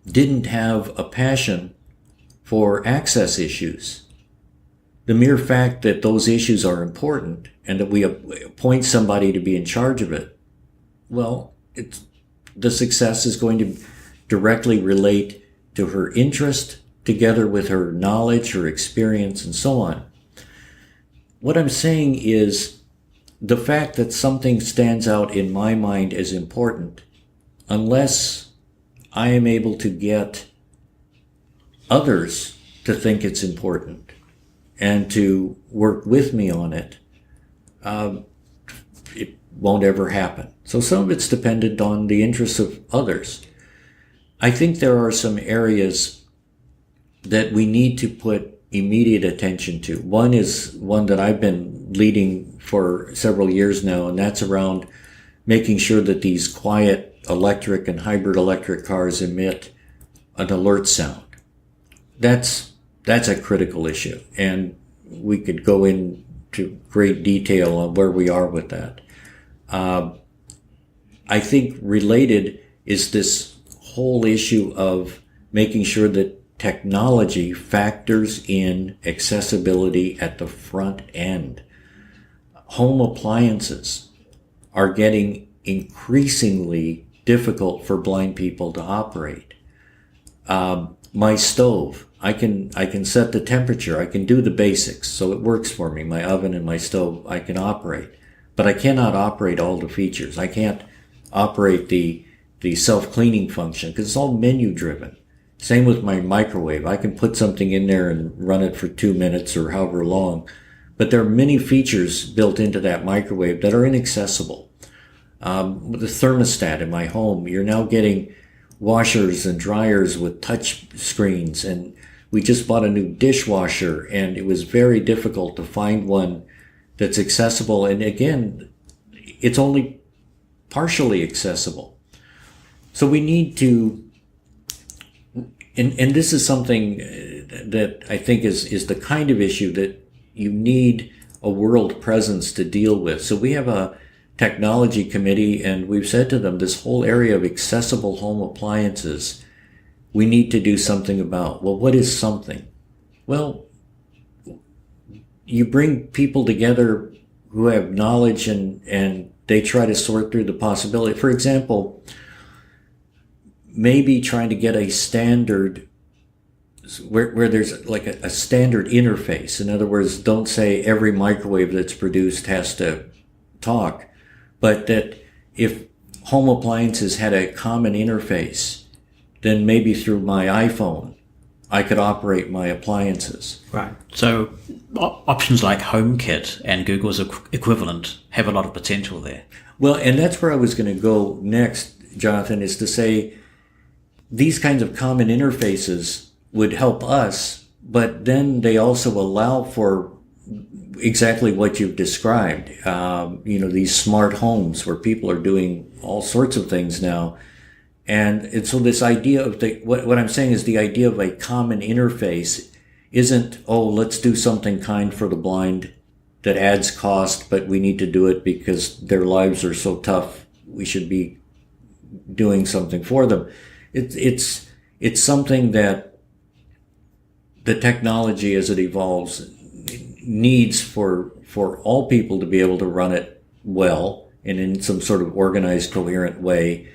didn't have a passion for access issues, the mere fact that those issues are important and that we appoint somebody to be in charge of it, well, the success is going to directly relate to her interest together with her knowledge, her experience, and so on. What I'm saying is the fact that something stands out in my mind as important, unless I am able to get others to think it's important and to work with me on it, it won't ever happen. So some of it's dependent on the interests of others. I think there are some areas that we need to put immediate attention to. One is one that I've been leading for several years now, and that's around making sure that these quiet electric and hybrid electric cars emit an alert sound. That's a critical issue, and we could go into great detail on where we are with that. I think related is this whole issue of making sure that technology factors in accessibility at the front end. Home appliances are getting increasingly difficult for blind people to operate. My stove, I can set the temperature, I can do the basics, so it works for me. My oven and my stove, I can operate. But I cannot operate all the features. I can't operate the self-cleaning function because it's all menu driven. Same with my microwave. I can put something in there and run it for 2 minutes or however long. But there are many features built into that microwave that are inaccessible. With the thermostat in my home, you're now getting washers and dryers with touch screens. And we just bought a new dishwasher, and it was very difficult to find one that's accessible. And again, it's only partially accessible. So we need to, and this is something that I think is the kind of issue that you need a world presence to deal with. So we have a technology committee, and we've said to them, this whole area of accessible home appliances, we need to do something about. Well, what is something? Well, you bring people together who have knowledge and they try to sort through the possibility. For example, maybe trying to get a standard where there's like a standard interface. In other words, don't say every microwave that's produced has to talk, but that if home appliances had a common interface, then maybe through my iPhone, I could operate my appliances. Right. So options like HomeKit and Google's equivalent have a lot of potential there. Well, and that's where I was going to go next, Jonathan, is to say these kinds of common interfaces would help us, but then they also allow for exactly what you've described. These smart homes where people are doing all sorts of things now. And so this idea of what I'm saying is the idea of a common interface isn't, let's do something kind for the blind that adds cost, but we need to do it because their lives are so tough. We should be doing something for them. It's something that the technology as it evolves needs for all people to be able to run it well and in some sort of organized, coherent way.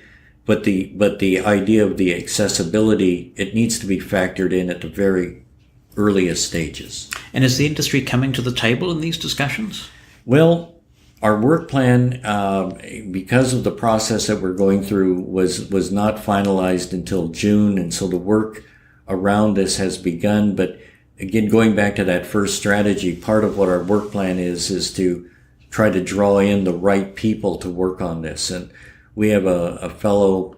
But the idea of the accessibility, it needs to be factored in at the very earliest stages. And is the industry coming to the table in these discussions? Well, our work plan, because of the process that we're going through, was not finalized until June, and so the work around this has begun. But again, going back to that first strategy, part of what our work plan is to try to draw in the right people to work on this. And we have a fellow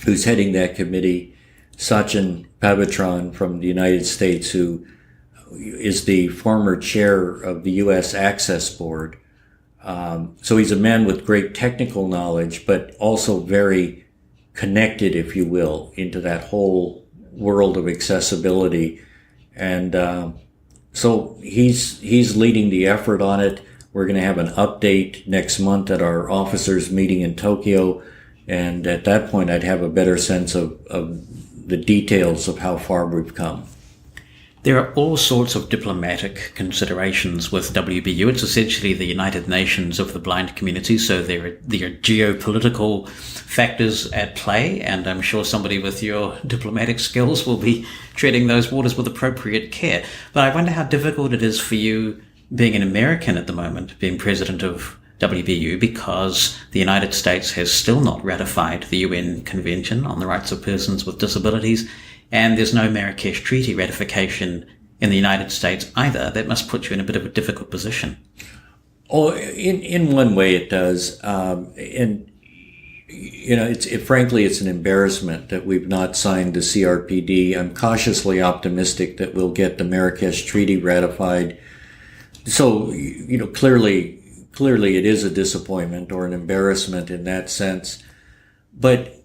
who's heading that committee, Sachin Pavitran from the United States, who is the former chair of the U.S. Access Board. So he's a man with great technical knowledge, but also very connected, if you will, into that whole world of accessibility. And so he's leading the effort on it. We're going to have an update next month at our officers meeting in Tokyo. And at that point, I'd have a better sense of the details of how far we've come. There are all sorts of diplomatic considerations with WBU. It's essentially the United Nations of the blind community, so there are geopolitical factors at play, and I'm sure somebody with your diplomatic skills will be treading those waters with appropriate care. But I wonder how difficult it is for you, being an American at the moment, being president of WBU, because the United States has still not ratified the UN Convention on the Rights of Persons with Disabilities, and there's no Marrakesh Treaty ratification in the United States either. That must put you in a bit of a difficult position. Oh, in one way it does. And, frankly, it's an embarrassment that we've not signed the CRPD. I'm cautiously optimistic that we'll get the Marrakesh Treaty ratified. So, clearly it is a disappointment or an embarrassment in that sense. But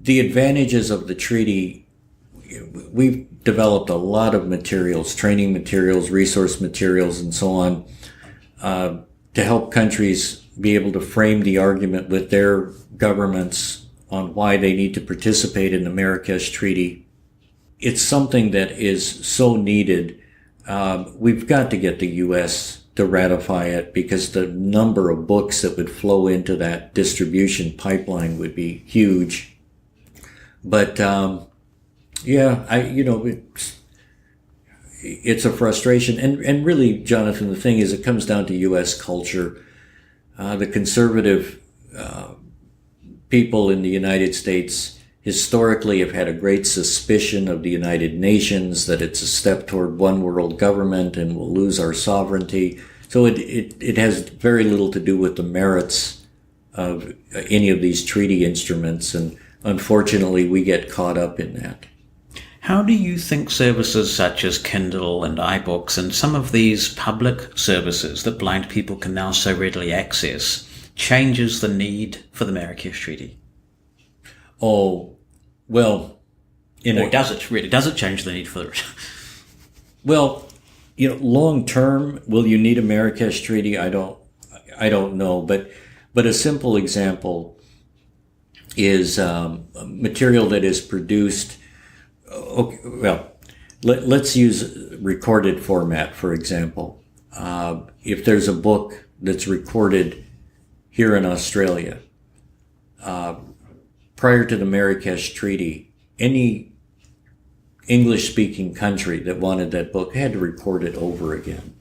the advantages of the treaty, we've developed a lot of materials, training materials, resource materials, and so on, to help countries be able to frame the argument with their governments on why they need to participate in the Marrakesh Treaty. It's something that is so needed. We've got to get the U.S. to ratify it because the number of books that would flow into that distribution pipeline would be huge. But, it's a frustration. And really, Jonathan, the thing is, it comes down to U.S. culture. The conservative people in the United States historically have had a great suspicion of the United Nations, that it's a step toward one world government and we'll lose our sovereignty. So it has very little to do with the merits of any of these treaty instruments, and unfortunately, we get caught up in that. How do you think services such as Kindle and iBooks and some of these public services that blind people can now so readily access changes the need for the Marrakesh Treaty? Oh, well, does it change the need for it? Well, long term, will you need a Marrakesh Treaty? I don't know, but a simple example is material that is produced. Okay, well, let's use recorded format, for example. If there's a book that's recorded here in Australia, prior to the Marrakesh Treaty, any English-speaking country that wanted that book had to report it over again.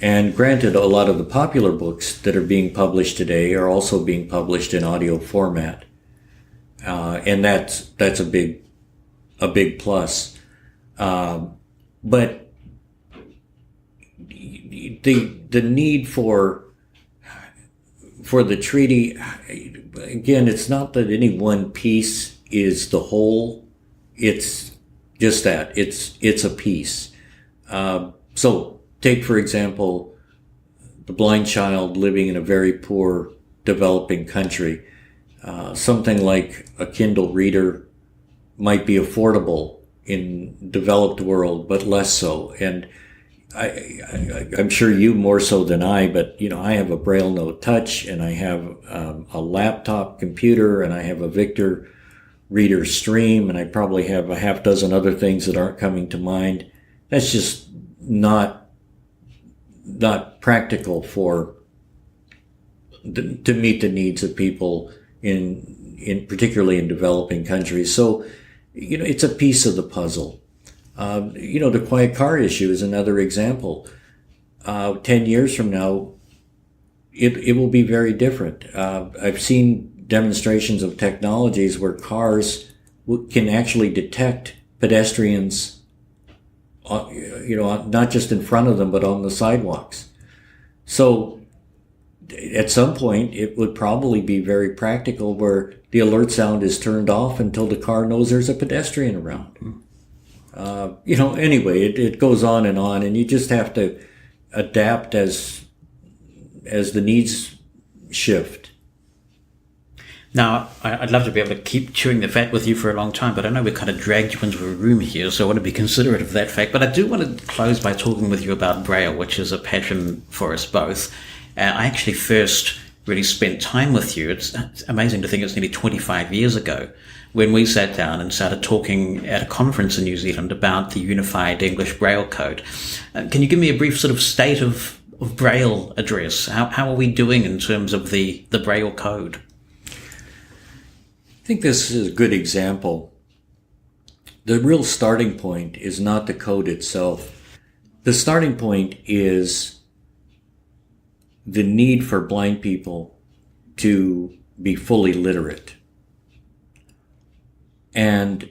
And granted, a lot of the popular books that are being published today are also being published in audio format, and that's a big plus. But the need for the treaty, again, it's not that any one piece is the whole. It's just that it's a piece. So take, for example, the blind child living in a very poor developing country. Something like a Kindle reader might be affordable in developed world, but less so. And I'm sure you more so than I, but I have a Braille Note Touch, and I have a laptop computer, and I have a Victor Reader Stream, and I probably have a half dozen other things that aren't coming to mind. That's just not practical to meet the needs of people in particularly in developing countries. So, it's a piece of the puzzle. The quiet car issue is another example. 10 years from now, it will be very different. I've seen demonstrations of technologies where cars can actually detect pedestrians, not just in front of them, but on the sidewalks. So at some point, it would probably be very practical where the alert sound is turned off until the car knows there's a pedestrian around. Anyway, it goes on, and you just have to adapt as the needs shift. Now, I'd love to be able to keep chewing the fat with you for a long time, but I know we kind of dragged you into a room here, so I want to be considerate of that fact. But I do want to close by talking with you about Braille, which is a passion for us both. I actually first really spent time with you. It's amazing to think it's nearly 25 years ago when we sat down and started talking at a conference in New Zealand about the Unified English Braille Code. Can you give me a brief sort of state of Braille address? How are we doing in terms of the Braille code? I think this is a good example. The real starting point is not the code itself. The starting point is the need for blind people to be fully literate. And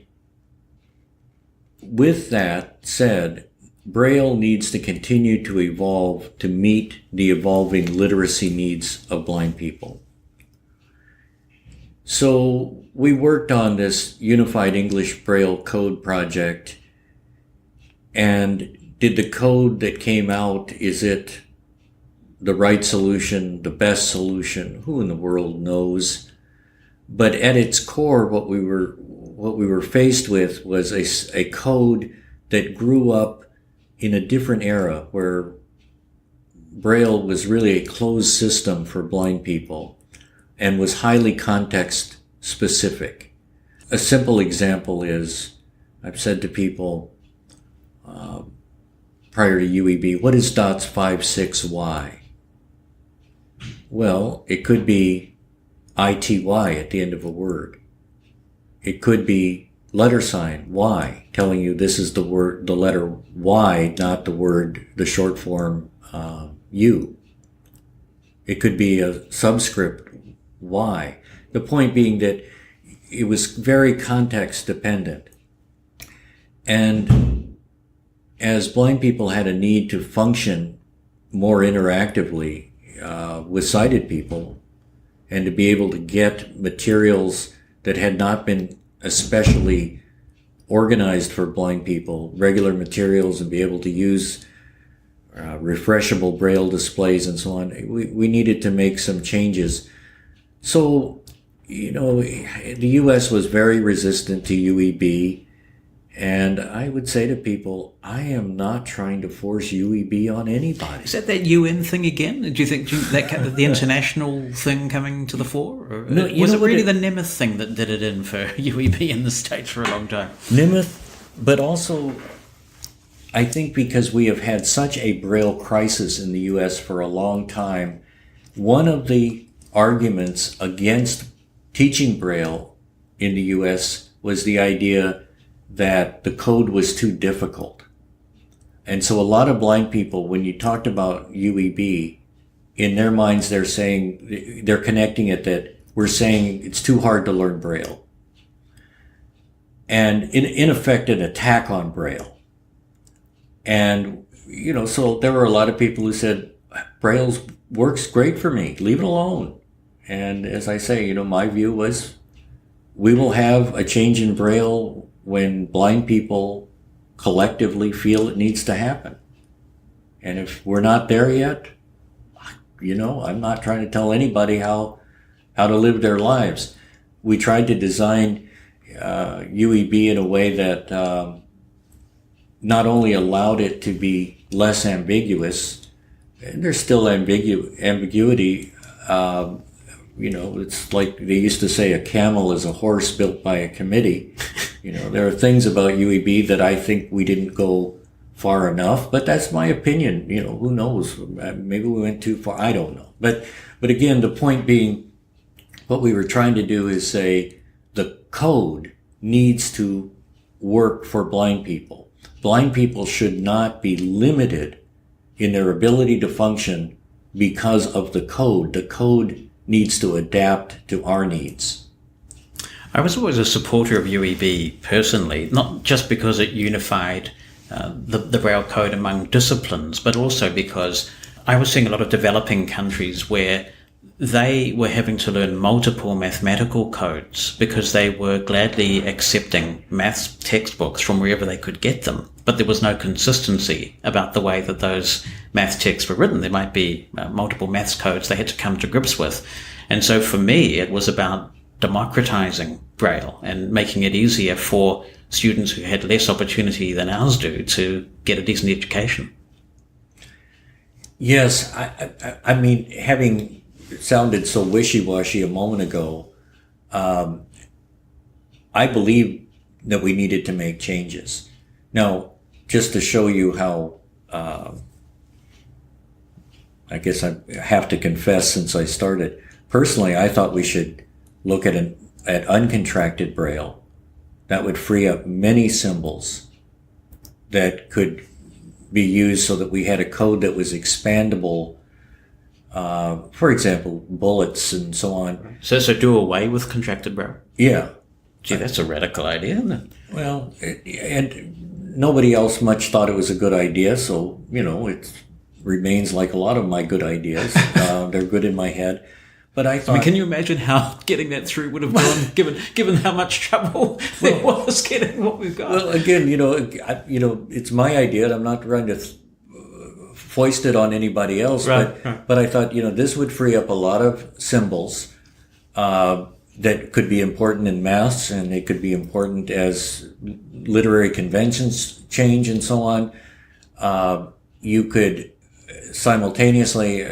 with that said, Braille needs to continue to evolve to meet the evolving literacy needs of blind people. So we worked on this Unified English Braille Code project, and did the code that came out, is it the right solution, the best solution? Who in the world knows? But at its core, what we were faced with was a code that grew up in a different era where Braille was really a closed system for blind people and was highly context specific. A simple example is, I've said to people prior to UEB, what is dots 5, 6, Y? Well, it could be ITY at the end of a word. It could be letter sign Y, telling you this is the letter Y, not the short form U. It could be a subscript Y. The point being that it was very context dependent. And as blind people had a need to function more interactively with sighted people, and to be able to get materials that had not been especially organized for blind people, regular materials, and be able to use refreshable Braille displays and so on, we needed to make some changes. So, the U.S. was very resistant to UEB, and I would say to people, I am not trying to force UEB on anybody. Is that UN thing again? Do you think that the international thing coming to the fore? Or no, was it really the Nemeth thing that did it in for UEB in the States for a long time? Nemeth, but also I think because we have had such a Braille crisis in the U.S. for a long time, one of the arguments against teaching Braille in the U.S. was the idea that the code was too difficult. And so a lot of blind people, when you talked about UEB, in their minds, they're connecting it that we're saying it's too hard to learn Braille. And in effect, an attack on Braille. And, so there were a lot of people who said, Braille works great for me, leave it alone. And as I say, my view was, we will have a change in Braille when blind people collectively feel it needs to happen. And if we're not there yet, I'm not trying to tell anybody how to live their lives. We tried to design UEB in a way that not only allowed it to be less ambiguous, and there's still ambiguity. It's like they used to say a camel is a horse built by a committee. There are things about UEB that I think we didn't go far enough, but that's my opinion. Who knows? Maybe we went too far. I don't know. But again, the point being, what we were trying to do is say the code needs to work for blind people. Blind people should not be limited in their ability to function because of the code. The code needs to adapt to our needs. I was always a supporter of UEB personally, not just because it unified the Braille code among disciplines, but also because I was seeing a lot of developing countries where they were having to learn multiple mathematical codes because they were gladly accepting maths textbooks from wherever they could get them. But there was no consistency about the way that those math texts were written. There might be multiple maths codes they had to come to grips with. And so for me, it was about democratizing Braille and making it easier for students who had less opportunity than ours do to get a decent education. Yes, I mean, having sounded so wishy-washy a moment ago, I believe that we needed to make changes. Now, just to show you how, I guess I have to confess since I started, personally, I thought we should look at uncontracted Braille. That would free up many symbols that could be used so that we had a code that was expandable. For example, bullets and so on. So do away with contracted Braille? Yeah. Gee, that's a radical idea, isn't it? Well, and nobody else much thought it was a good idea, so, it remains like a lot of my good ideas. They're good in my head. But I thought... can you imagine how getting that through would have gone, given how much trouble there was getting what we've got? Well, again, it's my idea, and I'm not trying to foist it on anybody else, right. But I thought, this would free up a lot of symbols that could be important in maths, and they could be important as literary conventions change and so on. You could simultaneously,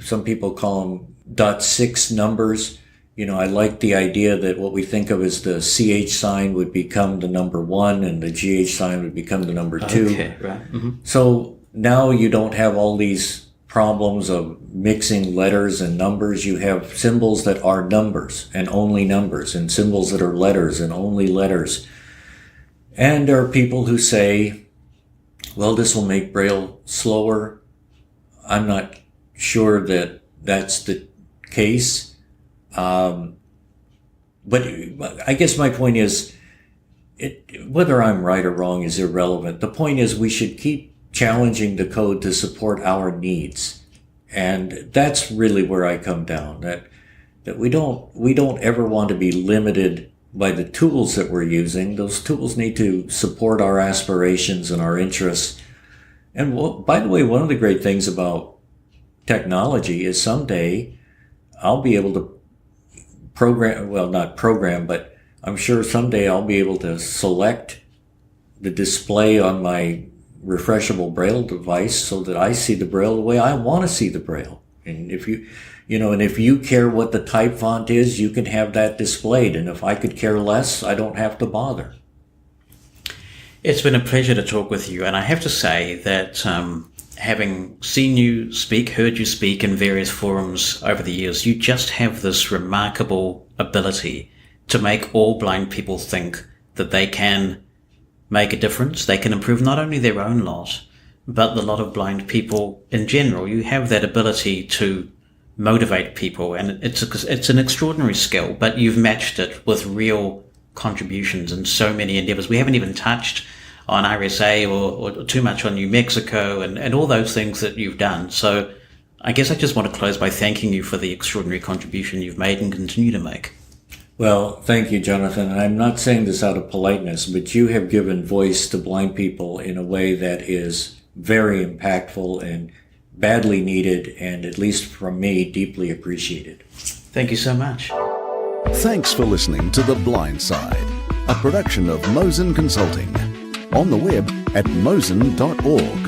some people call them .6 numbers. I like the idea that what we think of as the CH sign would become the number 1 and the GH sign would become the number 2. Okay, right. Mm-hmm. So now you don't have all these problems of mixing letters and numbers. You have symbols that are numbers and only numbers, and symbols that are letters and only letters. And there are people who say, well, this will make Braille slower. I'm not sure that that's the case. But I guess my point is, whether I'm right or wrong is irrelevant. The point is we should keep challenging the code to support our needs. And that's really where I come down, that we don't ever want to be limited by the tools that we're using. Those tools need to support our aspirations and our interests. And by the way, one of the great things about technology is someday I'll be able to not program, but I'm sure someday I'll be able to select the display on my refreshable Braille device so that I see the Braille the way I want to see the Braille. And if you care what the type font is, you can have that displayed. And if I could care less, I don't have to bother. It's been a pleasure to talk with you. And I have to say that having seen you speak, heard you speak in various forums over the years, you just have this remarkable ability to make all blind people think that they can make a difference. They can improve not only their own lot, but the lot of blind people in general. You have that ability to motivate people, and it's an extraordinary skill, but you've matched it with real contributions in so many endeavors. We haven't even touched on RSA or too much on New Mexico and all those things that you've done. So I guess I just want to close by thanking you for the extraordinary contribution you've made and continue to make. Well, thank you, Jonathan. And I'm not saying this out of politeness, but you have given voice to blind people in a way that is very impactful and badly needed, and at least from me, deeply appreciated. Thank you so much. Thanks for listening to The Blind Side, a production of Mosen Consulting. On the web at mosen.org.